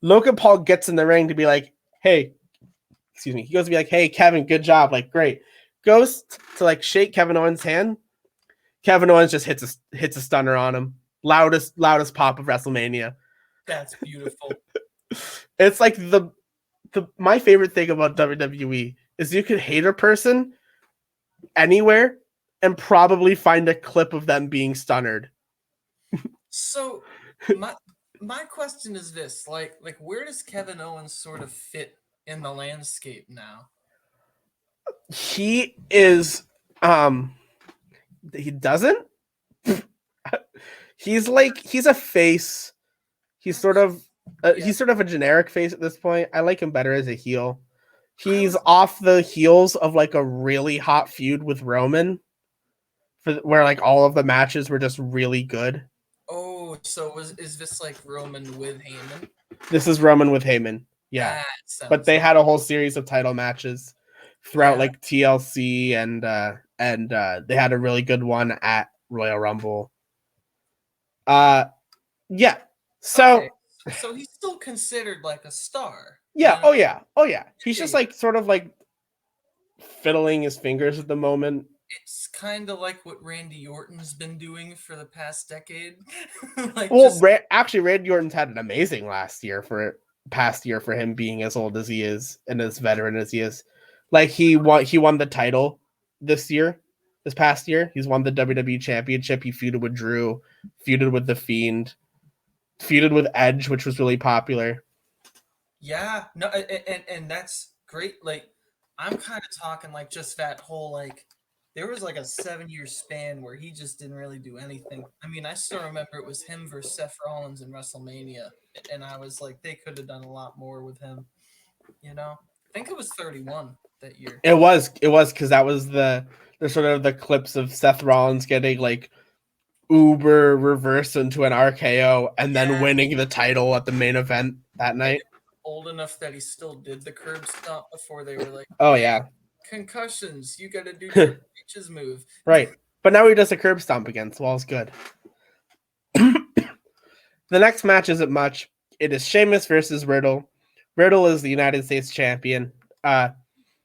Logan Paul gets in the ring to be like, hey, excuse me. He goes to be like, hey, Kevin, good job. Like, great. Goes to, like, shake Kevin Owens' hand. Kevin Owens just hits a stunner on him. Loudest pop of WrestleMania. That's beautiful. It's like my favorite thing about WWE is you could hate a person anywhere and probably find a clip of them being stunnered. So my question is this, like where does Kevin Owens sort of fit in the landscape now? He is he doesn't. He's a face. He's sort of a generic face at this point. I like him better as a heel. He's off the heels of, like, a really hot feud with Roman, where, like, all of the matches were just really good. Oh, so is this like Roman with Heyman? This is Roman with Heyman. Yeah. But they had a whole series of title matches throughout, like, TLC and they had a really good one at Royal Rumble. Yeah. So okay. So he's still considered like a star. Yeah, you know? Oh yeah. He's just, like, sort of, like, fiddling his fingers at the moment. It's kind of like what Randy Orton's been doing for the past decade. Actually, Randy Orton's had an amazing past year for him being as old as he is and as veteran as he is. Like, he won the title this past year. He's won the WWE Championship. He feuded with Drew, feuded with The Fiend, feuded with Edge, which was really popular. Yeah, no, and that's great. Like, I'm kind of talking, like, just that whole, like, there was, like, a 7-year span where he just didn't really do anything. I mean, I still remember it was him versus Seth Rollins in WrestleMania, and I was like, they could have done a lot more with him. You know, I think it was 31 that year. It was because that was the sort of the clips of Seth Rollins getting, like, uber reversed into an RKO and then winning the title at the main event that night. Old enough that he still did the curb stomp before they were like, oh yeah, concussions, you gotta do Triple H's move. Right. But now he does a curb stomp again, so all's good. The next match isn't much. It is Sheamus versus Riddle. Riddle is the United States champion.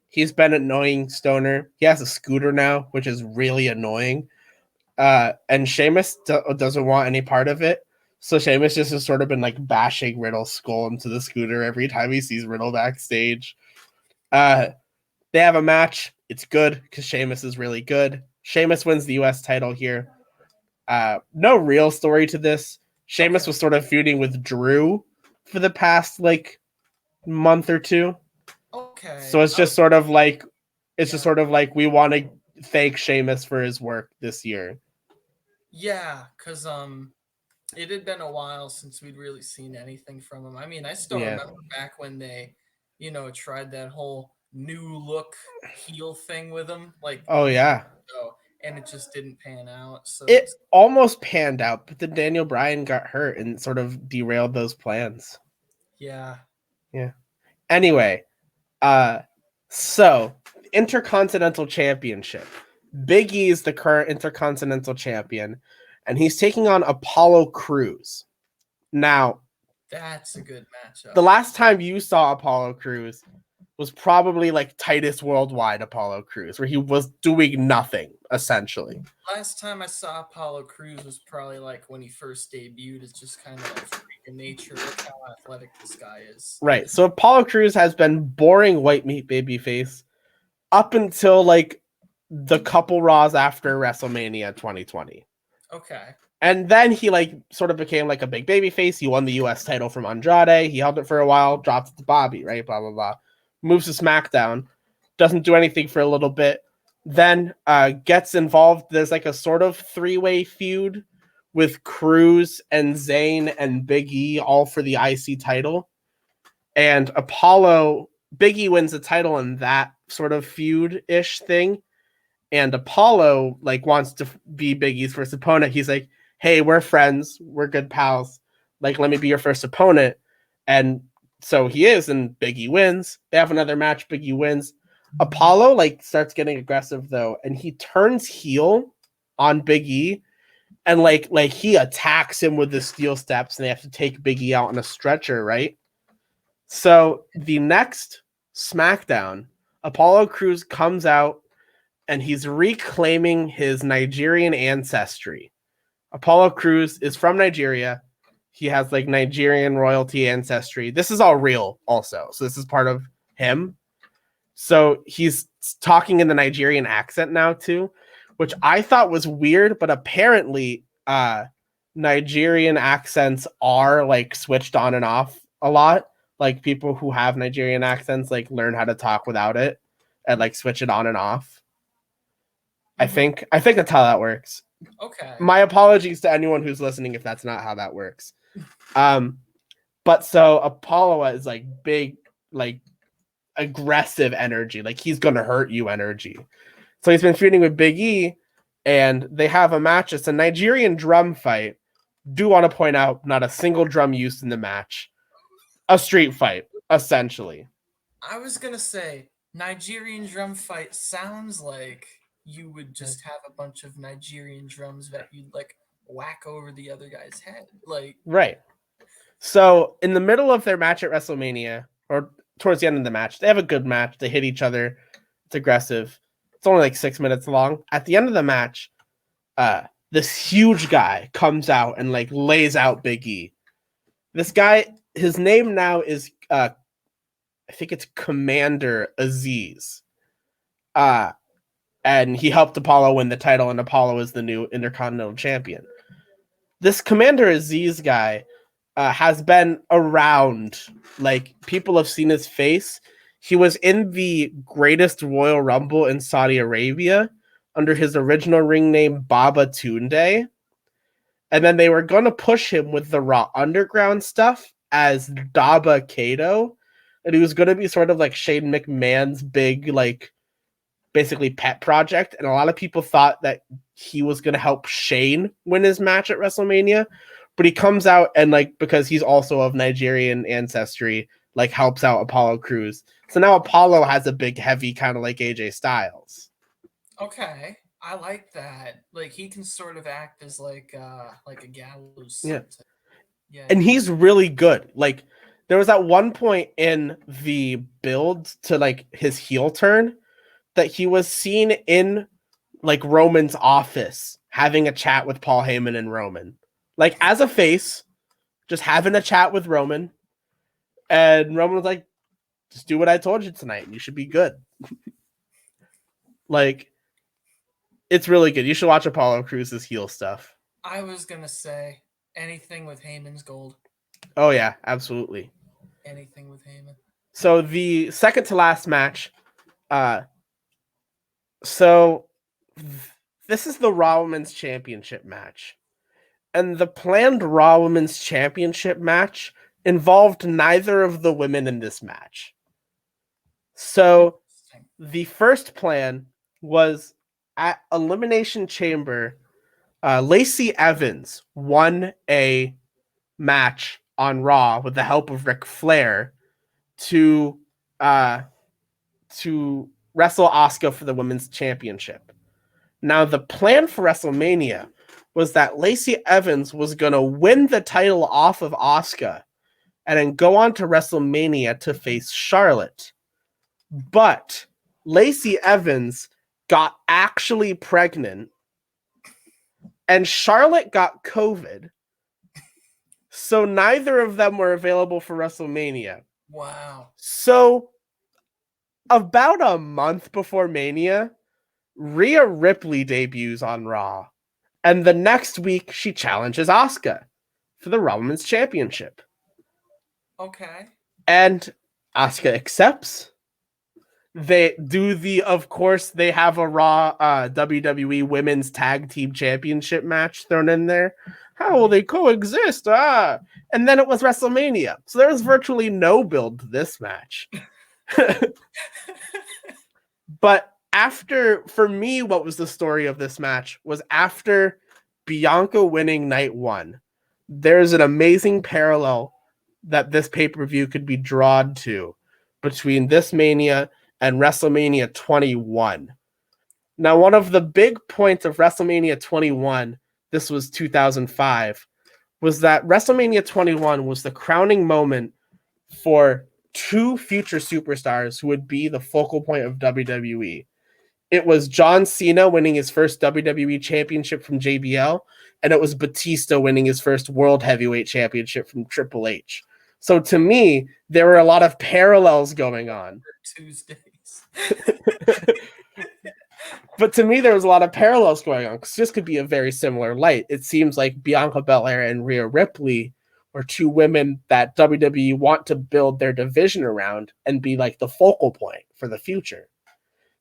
He's been an annoying stoner. He has a scooter now, which is really annoying. And Sheamus doesn't want any part of it. So Sheamus just has sort of been, like, bashing Riddle's skull into the scooter every time he sees Riddle backstage. They have a match. It's good because Sheamus is really good. Sheamus wins the U.S. title here. No real story to this. Sheamus was sort of feuding with Drew for the past, like, month or two. Okay. So it's just sort of like, we want to thank Sheamus for his work this year. Yeah, because it had been a while since we'd really seen anything from him. I mean, I still remember back when they, tried that whole new look heel thing with him. Like, oh yeah, and it just didn't pan out. So it almost panned out, but then Daniel Bryan got hurt and sort of derailed those plans. Yeah. Anyway, so Intercontinental Championship. Big E is the current Intercontinental Champion, and he's taking on Apollo Crews. Now, that's a good matchup. The last time you saw Apollo Crews was probably like Titus Worldwide Apollo Crews, where he was doing nothing, essentially. Last time I saw Apollo Crews was probably like when he first debuted. It's just kind of like freak of nature. Look how athletic this guy is. Right. So Apollo Crews has been boring white meat babyface up until like the couple Raws after WrestleMania 2020. Okay. And then he like sort of became like a big babyface. He won the US title from Andrade. He held it for a while, dropped it to Bobby, right? Blah, blah, blah. Moves to SmackDown. Doesn't do anything for a little bit. Then gets involved. There's like a sort of three-way feud with Crews and Zayn and Big E, all for the IC title. And Big E wins the title in that sort of feud-ish thing. And Apollo like wants to be Big E's first opponent. He's like, hey, we're friends. We're good pals. Like, let me be your first opponent. And so he is, and Big E wins. They have another match. Big E wins. Apollo like starts getting aggressive though, and he turns heel on Big E, and like he attacks him with the steel steps, and they have to take Big E out on a stretcher, right? So the next SmackDown, Apollo Crews comes out, and he's reclaiming his Nigerian ancestry. Apollo Crews is from Nigeria. He has like Nigerian royalty ancestry. This is all real also. So this is part of him. So he's talking in the Nigerian accent now too, which I thought was weird, but apparently Nigerian accents are like switched on and off a lot. Like people who have Nigerian accents like learn how to talk without it and like switch it on and off. Mm-hmm. I think that's how that works. Okay. My apologies to anyone who's listening if that's not how that works. But so Apollo is like big, like aggressive energy, like he's gonna hurt you energy. So he's been feuding with Big E, and they have a match. It's a Nigerian drum fight. Do want to point out, not a single drum used in the match. A street fight, essentially. I was gonna say Nigerian drum fight sounds like you would just have a bunch of Nigerian drums that you'd like whack over the other guy's head. Like, right. So in the middle of their match at WrestleMania, or towards the end of the match, they have a good match. They hit each other. It's aggressive. It's only like 6 minutes long. At the end of the match, this huge guy comes out and like lays out Big E. This guy, his name now is I think it's Commander Aziz. And he helped Apollo win the title, and Apollo is the new Intercontinental Champion. This Commander Aziz guy has been around. Like, people have seen his face. He was in the Greatest Royal Rumble in Saudi Arabia under his original ring name, Baba Tunde. And then they were going to push him with the Raw Underground stuff as Daba Kato. And he was going to be sort of like Shane McMahon's big, like, basically pet project. And a lot of people thought that he was going to help Shane win his match at WrestleMania. But he comes out and, like, because he's also of Nigerian ancestry, like, helps out Apollo Crews. So now Apollo has a big, heavy, kind of like AJ Styles. Okay. I like that. Like, he can sort of act as like a gallows. Yeah. Yeah. And he's really good. Like, there was at one point in the build to, like, his heel turn that he was seen in, like, Roman's office having a chat with Paul Heyman and Roman. Like, as a face, just having a chat with Roman. And Roman was like, just do what I told you tonight, and you should be good. Like, it's really good. You should watch Apollo Crews' heel stuff. I was going to say anything with Heyman's gold. Oh, yeah, absolutely. Anything with Heyman. So the second to last match, so this is the Raw Women's Championship match. And the planned Raw Women's Championship match involved neither of the women in this match. So the first plan was at Elimination Chamber, Lacey Evans won a match on Raw with the help of Ric Flair to wrestle Asuka for the women's championship. Now, the plan for WrestleMania was that Lacey Evans was going to win the title off of Asuka and then go on to WrestleMania to face Charlotte. But Lacey Evans got actually pregnant and Charlotte got COVID. So neither of them were available for WrestleMania. Wow. So about a month before Mania, Rhea Ripley debuts on Raw. And the next week, she challenges Asuka for the Women's Championship. Okay. And Asuka accepts. They do of course, they have a Raw WWE Women's Tag Team Championship match thrown in there. How will they coexist? And then it was WrestleMania. So there was virtually no build to this match. But for me, what was the story of this match was after Bianca winning night one, there's an amazing parallel that this pay-per-view could be drawn to between this Mania and WrestleMania 21. Now, one of the big points of WrestleMania 21, this was 2005, was that WrestleMania 21 was the crowning moment for two future superstars who would be the focal point of WWE. It was John Cena winning his first WWE championship from JBL, and it was Batista winning his first World Heavyweight Championship from Triple H. So to me, there were a lot of parallels going on. Tuesdays. But to me, there was a lot of parallels going on because this could be a very similar light. It seems like Bianca Belair and Rhea Ripley are two women that WWE want to build their division around and be like the focal point for the future.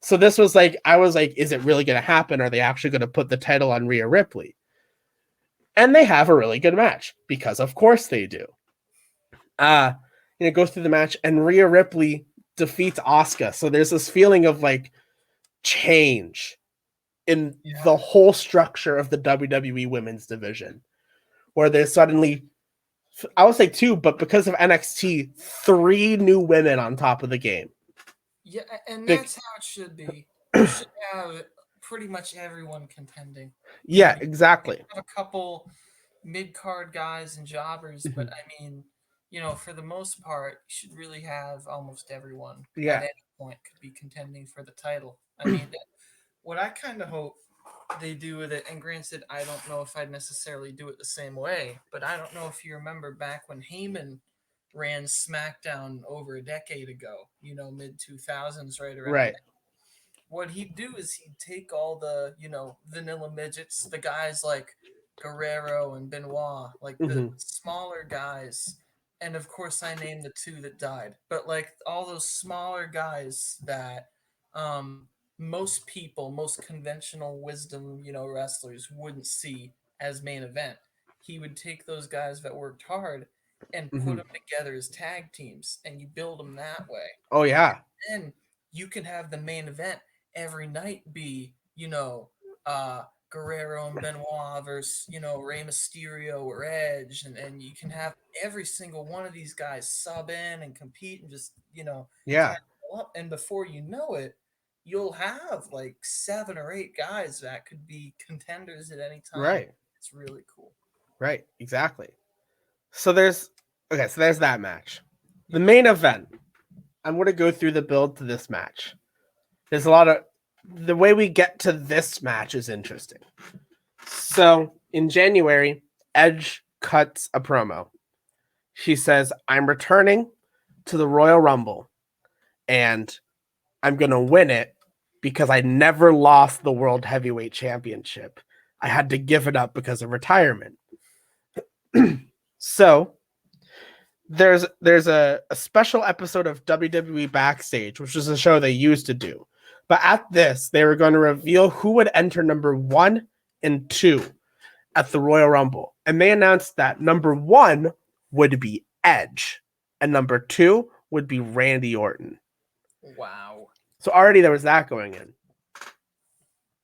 So this was like, I was like, is it really going to happen? Are they actually going to put the title on Rhea Ripley? And they have a really good match because of course they do. It goes through the match and Rhea Ripley defeats Asuka. So there's this feeling of like change in the whole structure of the WWE women's division, where there's suddenly, I would say two, but because of NXT, 3 new women on top of the game. Yeah, and that's how it should be. You should have pretty much everyone contending. Yeah, exactly. You have a couple mid-card guys and jobbers, but I mean, for the most part, you should really have almost everyone at any point could be contending for the title. I mean, what I kind of hope they do with it, and granted, I don't know if I'd necessarily do it the same way, but I don't know if you remember back when Heyman ran SmackDown over a decade ago, mid 2000s, right around there. What he'd do is he'd take all the, vanilla midgets, the guys like Guerrero and Benoit, like the smaller guys. And of course, I named the 2 that died, but like all those smaller guys that most people, most conventional wisdom, wrestlers wouldn't see as main event. He would take those guys that worked hard and put them together as tag teams, and you build them that way. Oh yeah. And then you can have the main event every night be, Guerrero and Benoit versus, Rey Mysterio or Edge, and you can have every single one of these guys sub in and compete and just, up. And before you know it, you'll have like 7 or 8 guys that could be contenders at any time. Right. It's really cool. Right, exactly. So there's that match. The main event. I'm going to go through the build to this match. There's a lot of, the way we get to this match is interesting. So in January, Edge cuts a promo. She says, I'm returning to the Royal Rumble and I'm going to win it because I never lost the World Heavyweight Championship. I had to give it up because of retirement. So there's a special episode of WWE Backstage, which is a show they used to do. But at this, they were going to reveal who would enter number 1 and 2 at the Royal Rumble. And they announced that number 1 would be Edge and number 2 would be Randy Orton. Wow. So already there was that going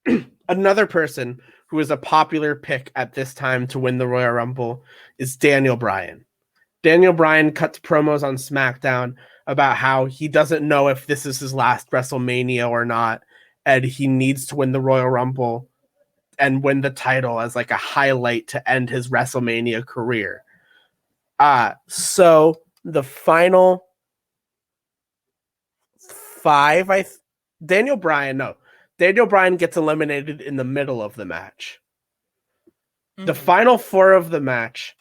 in. Another person who is a popular pick at this time to win the Royal Rumble is Daniel Bryan. Daniel Bryan cuts promos on SmackDown about how he doesn't know if this is his last WrestleMania or not, and he needs to win the Royal Rumble and win the title as like a highlight to end his WrestleMania career. So the final 5, Daniel Bryan gets eliminated in the middle of the match. The final 4 of the match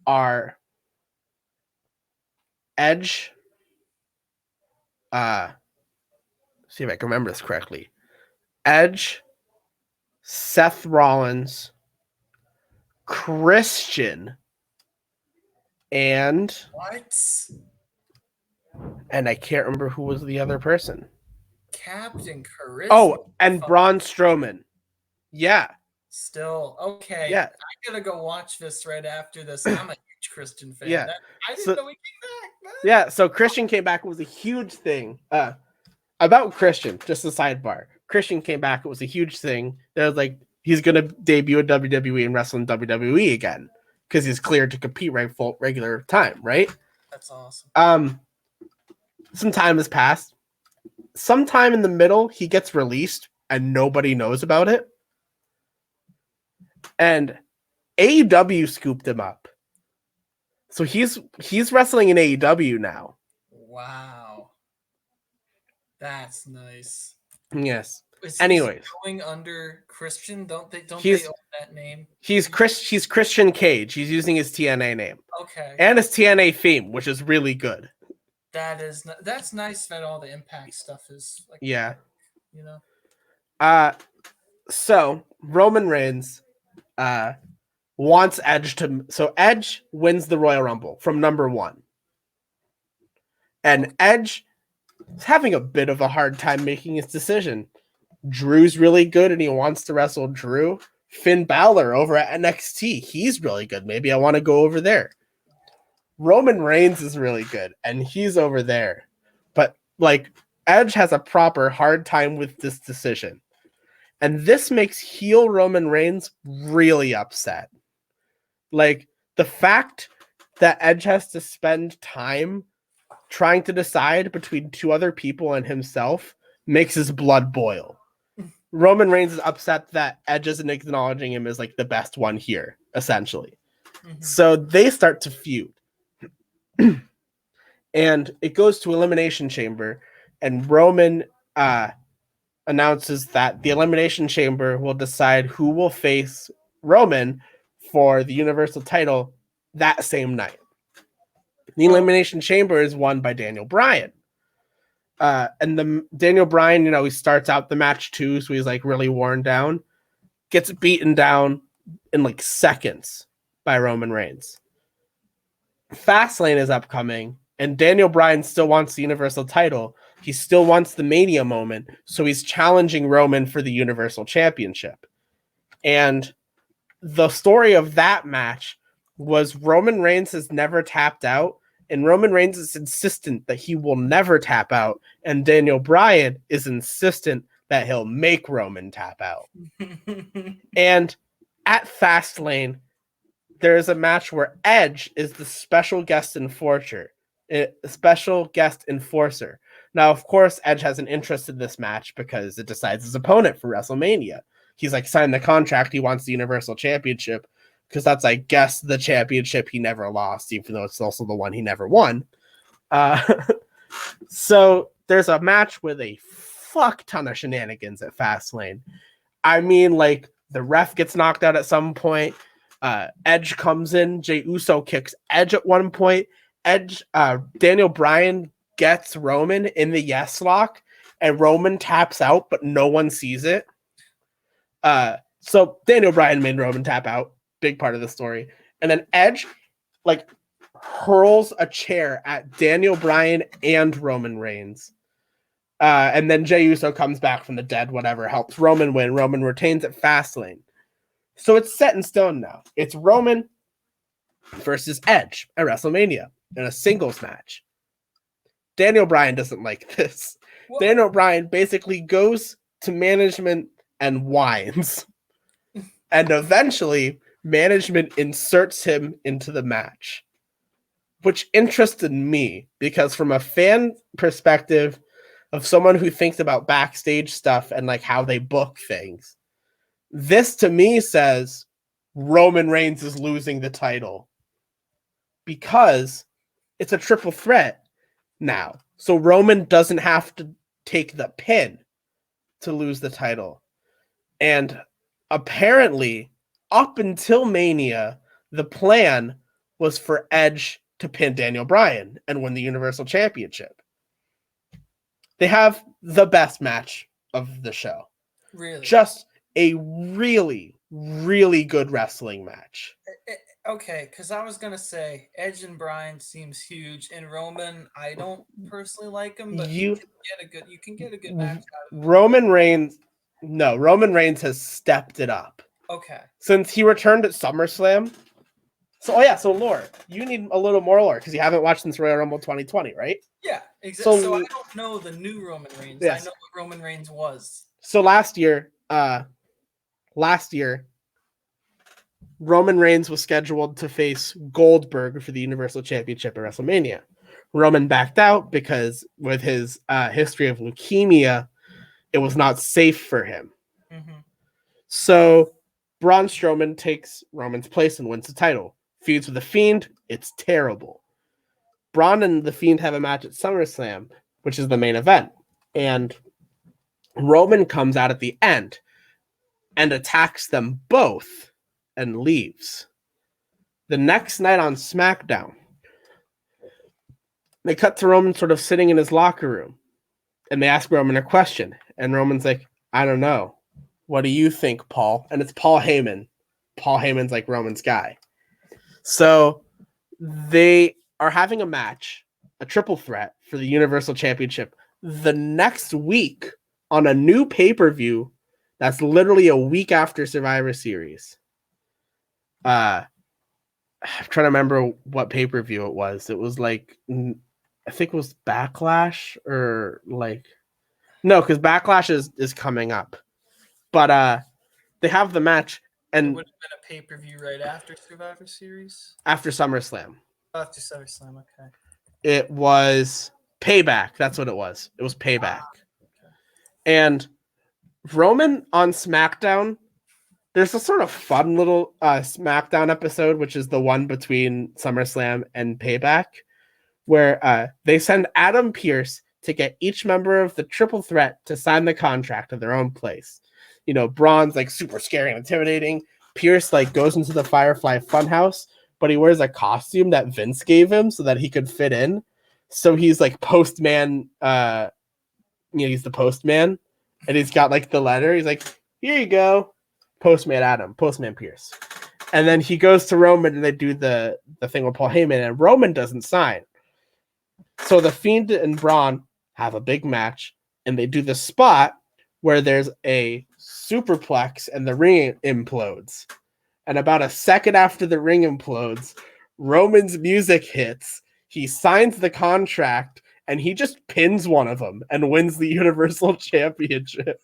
are Edge. See if I can remember this correctly. Edge, Seth Rollins, Christian, and I can't remember who was the other person. Captain Charisma. Oh, and Braun Strowman. Yeah. Still okay. Yeah. I gotta go watch this right after this. I'm a huge Christian fan. Yeah. I didn't know he came back, man. Yeah, so Christian came back. It was a huge thing. About Christian, just a sidebar. Christian came back. It was a huge thing. There was like, he's going to debut at WWE and wrestle in WWE again because he's cleared to compete regular time, right? That's awesome. Some time has passed. Sometime in the middle, he gets released and nobody knows about it. And AEW scooped him up. So he's wrestling in AEW now. Wow. That's nice. Yes. Anyways, going under Christian, don't they own that name? He's Christian Cage. He's using his TNA name. Okay. And his TNA theme, which is really good. That's nice that all the Impact stuff is like, yeah, you know. So Roman Reigns wants Edge to, so Edge wins the Royal Rumble from number 1. And Edge is having a bit of a hard time making his decision. Drew's really good and he wants to wrestle Drew. Finn Balor over at NXT, he's really good. Maybe I want to go over there. Roman Reigns is really good and he's over there. But like Edge has a proper hard time with this decision. And this makes heel Roman Reigns really upset. Like the fact that Edge has to spend time trying to decide between 2 other people and himself makes his blood boil. Roman Reigns is upset that Edge isn't acknowledging him as like the best one here, essentially. Mm-hmm. So they start to feud. And it goes to Elimination Chamber, and Roman announces that the Elimination Chamber will decide who will face Roman for the Universal title that same night. The Elimination Chamber is won by Daniel Bryan. And Daniel Bryan, he starts out the match too, so he's like really worn down, gets beaten down in like seconds by Roman Reigns. Fastlane is upcoming, and Daniel Bryan still wants the Universal title. He still wants the Mania moment, so he's challenging Roman for the Universal Championship. And the story of that match was Roman Reigns has never tapped out, and Roman Reigns is insistent that he will never tap out, and Daniel Bryan is insistent that he'll make Roman tap out. And at Fastlane, there is a match where Edge is the special guest enforcer. Now, of course, Edge has an interest in this match because it decides his opponent for WrestleMania. He's like signed the contract. He wants the Universal Championship because that's, I guess, the championship he never lost, even though it's also the one he never won. So there's a match with a fuck ton of shenanigans at Fastlane. I mean, like, the ref gets knocked out at some point. Edge comes in. Jey Uso kicks Edge at one point. Daniel Bryan gets Roman in the yes lock, and Roman taps out, but no one sees it. So Daniel Bryan made Roman tap out. Big part of the story. And then Edge, like, hurls a chair at Daniel Bryan and Roman Reigns. And then Jey Uso comes back from the dead, whatever, helps Roman win. Roman retains at Fastlane. So it's set in stone now. It's Roman versus Edge at WrestleMania in a singles match. Daniel Bryan doesn't like this. What? Daniel Bryan basically goes to management and whines. And eventually, management inserts him into the match, which interested me because from a fan perspective of someone who thinks about backstage stuff and like how they book things, this to me says Roman Reigns is losing the title because it's a triple threat now. So Roman doesn't have to take the pin to lose the title. And apparently, up until Mania, the plan was for Edge to pin Daniel Bryan and win the Universal Championship. They have the best match of the show. Really? Just a really, really good wrestling match. Okay, because I was going to say Edge and Bryan seems huge, and Roman, I don't personally like him, but you can get a good match out of him. Roman Reigns has stepped it up. Okay. Since he returned at SummerSlam. So lore. You need a little more lore because you haven't watched since Royal Rumble 2020, right? Yeah, exactly. So I don't know the new Roman Reigns. Yes. I know what Roman Reigns was. So last year, Roman Reigns was scheduled to face Goldberg for the Universal Championship at Wrassle Mania. Roman backed out because with his history of leukemia, it was not safe for him. Mm-hmm. So Braun Strowman takes Roman's place and wins the title. Feuds with The Fiend, it's terrible. Braun and The Fiend have a match at SummerSlam, which is the main event. And Roman comes out at the end and attacks them both and leaves. The next night on SmackDown, they cut to Roman sort of sitting in his locker room. And they ask Roman a question. And Roman's like, I don't know. What do you think, Paul? And it's Paul Heyman. Paul Heyman's like Roman's guy. So they are having a match, a triple threat for the Universal Championship the next week on a new pay-per-view that's literally a week after Survivor Series. I'm trying to remember what pay-per-view it was. It was like, I think it was Backlash or like, no, because Backlash is coming up. But they have the match. And it would have been a pay-per-view right after Survivor Series? After SummerSlam. After SummerSlam, okay. It was Payback. That's what it was. It was Payback. Okay. And Roman on SmackDown, there's a sort of fun little SmackDown episode, which is the one between SummerSlam and Payback, where they send Adam Pearce to get each member of the triple threat to sign the contract at their own place. You know, Braun's like super scary and intimidating. Pierce like goes into the Firefly Funhouse, but he wears a costume that Vince gave him so that he could fit in. So he's like postman. He's the postman, and he's got like the letter. He's like, "Here you go, Postman Adam, Postman Pierce." And then he goes to Roman, and they do the thing with Paul Heyman, and Roman doesn't sign. So the Fiend and Braun have a big match, and they do the spot where there's a superplex and the ring implodes. And about a second after the ring implodes, Roman's music hits. He signs the contract, and he just pins one of them and wins the Universal Championship.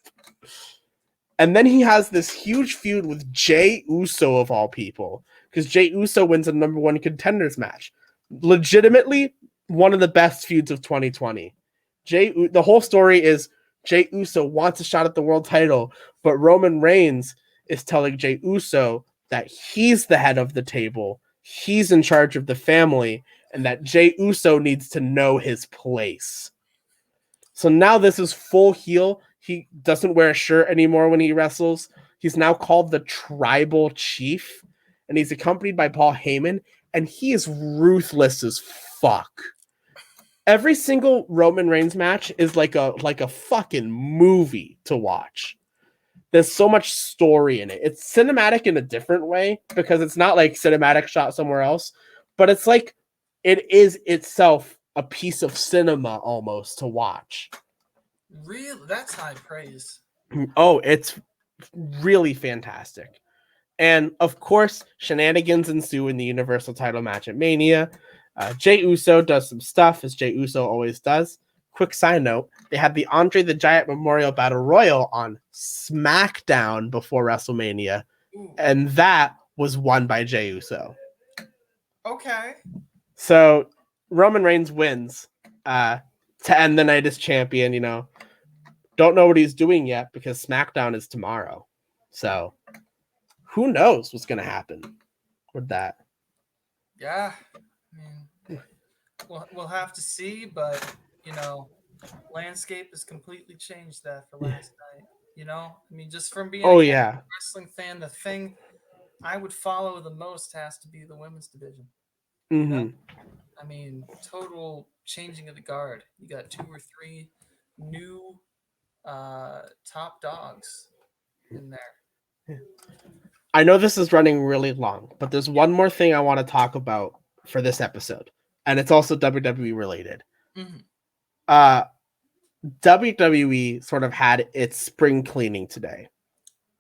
And then he has this huge feud with Jey Uso, of all people, because Jey Uso wins a number one contenders match. Legitimately, one of the best feuds of 2020. The whole story is Jey Uso wants a shot at the world title, but Roman Reigns is telling Jey Uso that he's the head of the table, he's in charge of the family, and that Jey Uso needs to know his place. So now this is full heel. He doesn't wear a shirt anymore when he wrestles. He's now called the Tribal Chief, and he's accompanied by Paul Heyman, and he is ruthless as fuck. Every single Roman Reigns match is like a fucking movie to watch. There's so much story in it. It's cinematic in a different way because it's not like cinematic shot somewhere else, but it's like it is itself a piece of cinema almost to watch. Really? That's high praise. Oh, it's really fantastic. And of course, shenanigans ensue in the Universal title match at Mania. Jey Uso does some stuff, as Jey Uso always does. quick side note, they had the Andre the Giant Memorial Battle Royal on SmackDown before WrestleMania, and that was won by Jey Uso. Okay. So Roman Reigns wins to end the night as champion. Don't know what he's doing yet because SmackDown is tomorrow. So who knows what's going to happen with that? Yeah. I mean, we'll have to see, but, landscape has completely changed after last night. I mean, just from being a wrestling fan, the thing I would follow the most has to be the women's division. I mean, total changing of the guard. You got 2 or 3 new top dogs in there. I know this is running really long, but there's one more thing I want to talk about for this episode, and it's also WWE related. WWE sort of had its spring cleaning today,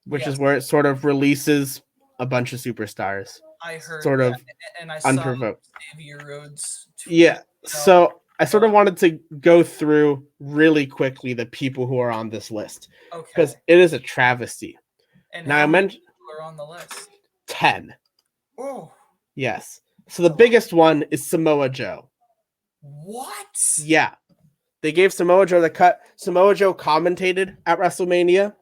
which is where it sort of releases a bunch of superstars. I heard sort that, of and I unprovoked. saw Xavier Rhodes tweet, Yeah, so I sort of wanted to go through really quickly the people who are on this list because it is a travesty. And now, how many people are on the list? 10. Oh. Yes. So the biggest one is Samoa Joe. What? Yeah. They gave Samoa Joe the cut. Samoa Joe commentated at WrestleMania.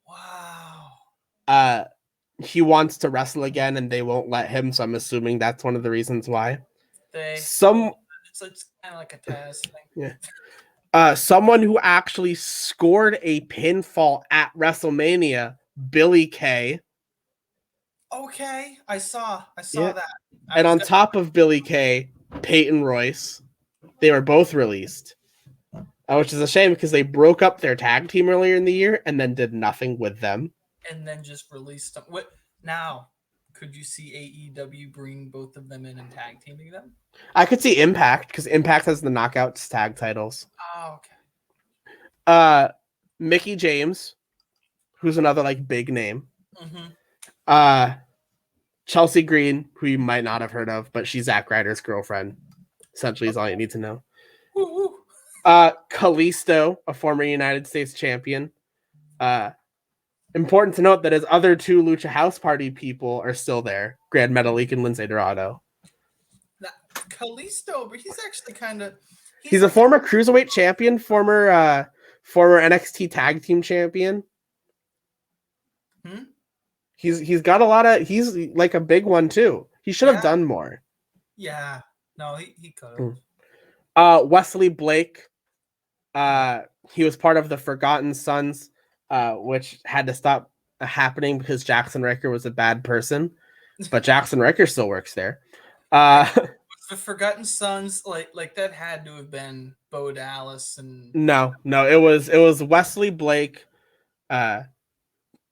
Wow. He wants to wrestle again and they won't let him, so I'm assuming that's one of the reasons why. It's kind of like a Taz thing. Yeah. Someone who actually scored a pinfall at WrestleMania, Billy Kay. Okay, I saw that. And on top of Billy Kay, Peyton Royce. They were both released, which is a shame because they broke up their tag team earlier in the year and then did nothing with them. And then just released them. What now? Could you see AEW bring both of them in and tag teaming them? I could see Impact because Impact has the Knockouts tag titles. Oh, okay. Mickie James, who's another big name. Chelsea Green, who you might not have heard of, but she's Zack Ryder's girlfriend. Essentially, is all you need to know. Woo-woo. Kalisto, a former United States champion. Important to note that his other 2 Lucha House Party people are still there. Grand Metalik and Lince Dorado. Kalisto, but he's actually kind of... He's a former Cruiserweight champion, former NXT Tag Team champion. He's got a lot of... He's like a big one, too. He should have done more. Yeah. No, he could have. Wesley Blake. He was part of the Forgotten Sons, which had to stop happening because Jackson Riker was a bad person. But Jackson Riker still works there. The Forgotten Sons, like that had to have been Bo Dallas and... No, it was Wesley Blake,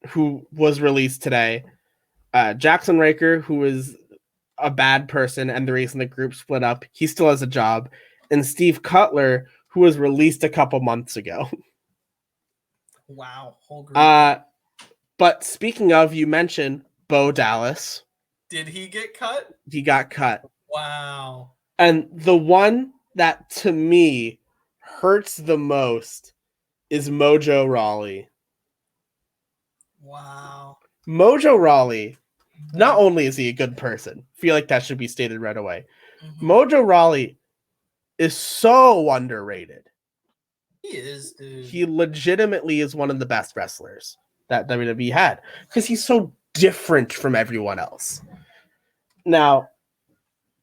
who was released today. Jackson Riker, who is a bad person and the reason the group split up, he still has a job. And Steve Cutler, who was released a couple months ago. Wow, whole group. But speaking of, you mentioned Bo Dallas. Did he get cut? He got cut. Wow. And the one that to me hurts the most is Mojo Rawley. Wow. Mojo Rawley, not only is he a good person, I feel like that should be stated right away. Mojo Rawley is so underrated. He is, dude. He legitimately is one of the best wrestlers that WWE had because he's so different from everyone else. Now,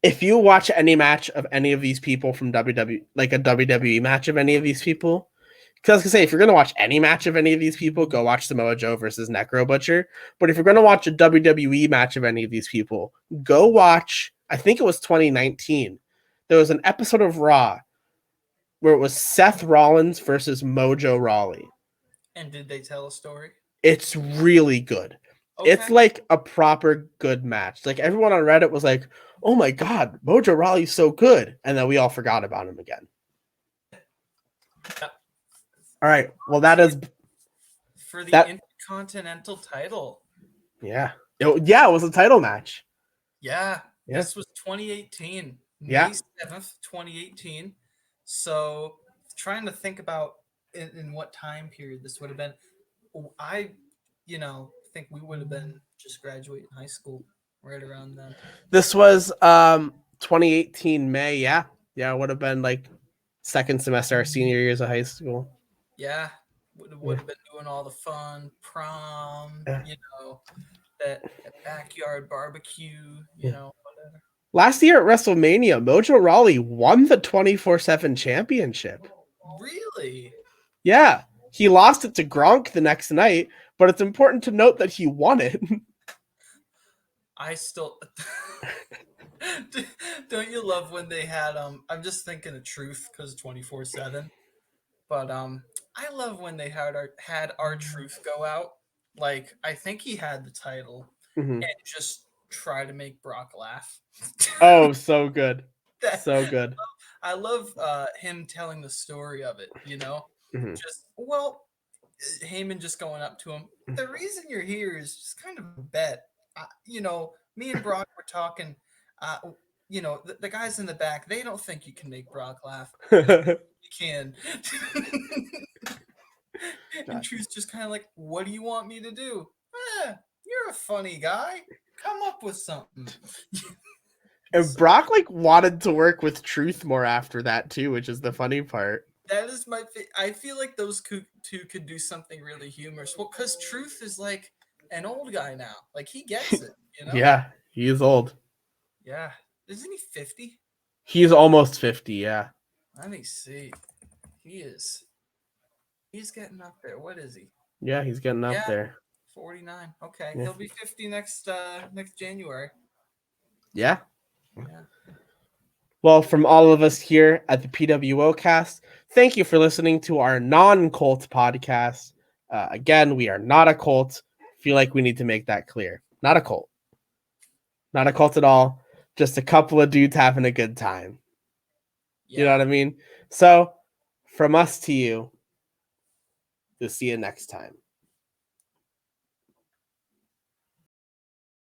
if you watch any match of any of these people from WWE, like a WWE match of any of these people, because I was going to say, if you're going to watch any match of any of these people, go watch Samoa Joe versus Necro Butcher. But if you're going to watch a WWE match of any of these people, go watch, I think it was 2019. There was an episode of Raw where it was Seth Rollins versus Mojo Rawley. And did they tell a story? It's really good. Okay. It's like a proper good match. Like everyone on Reddit was like, oh my God, Mojo Rawley's so good. And then we all forgot about him again. All right. Well, that is for the Intercontinental title. Yeah. It was a title match. Yeah. This was 2018. Yeah. May 7th, 2018. So trying to think about in what time period this would have been. I, think we would have been just graduating high school right around then. This was 2018 May. Yeah, it would have been like second semester, our senior years of high school. Yeah, would have been doing all the fun prom, that backyard barbecue, whatever. Last year at Wrassle Mania, Mojo Rawley won the 24/7 championship. Really? Yeah, he lost it to Gronk the next night, but it's important to note that he won it. I still don't you love when they had I'm just thinking of Truth because 24/7, but I love when they had our Truth go out. Like I think he had the title and just try to make Brock laugh. Oh, so good. So good. I love him telling the story of it, Just, Heyman just going up to him. The reason you're here is just kind of a bet. Me and Brock were talking. The guys in the back, they don't think you can make Brock laugh. You can. And Truth's just kind of like, what do you want me to do? You're a funny guy. Come up with something. And Brock wanted to work with Truth more after that too, which is the funny part. That is I feel like those two could do something really humorous. Well, because Truth is like an old guy now. Like he gets it, Yeah, he is old. Yeah. Isn't he 50? He's almost 50, yeah. Let me see. He's getting up there. What is he? Yeah, he's getting up there. 49. Okay. Yeah. He'll be 50 next January. Yeah. Well, from all of us here at the pWoCast, thank you for listening to our non-cult podcast. Again, we are not a cult. Feel like we need to make that clear. Not a cult. Not a cult at all. Just a couple of dudes having a good time. Yeah. You know what I mean? So, from us to you, we'll see you next time.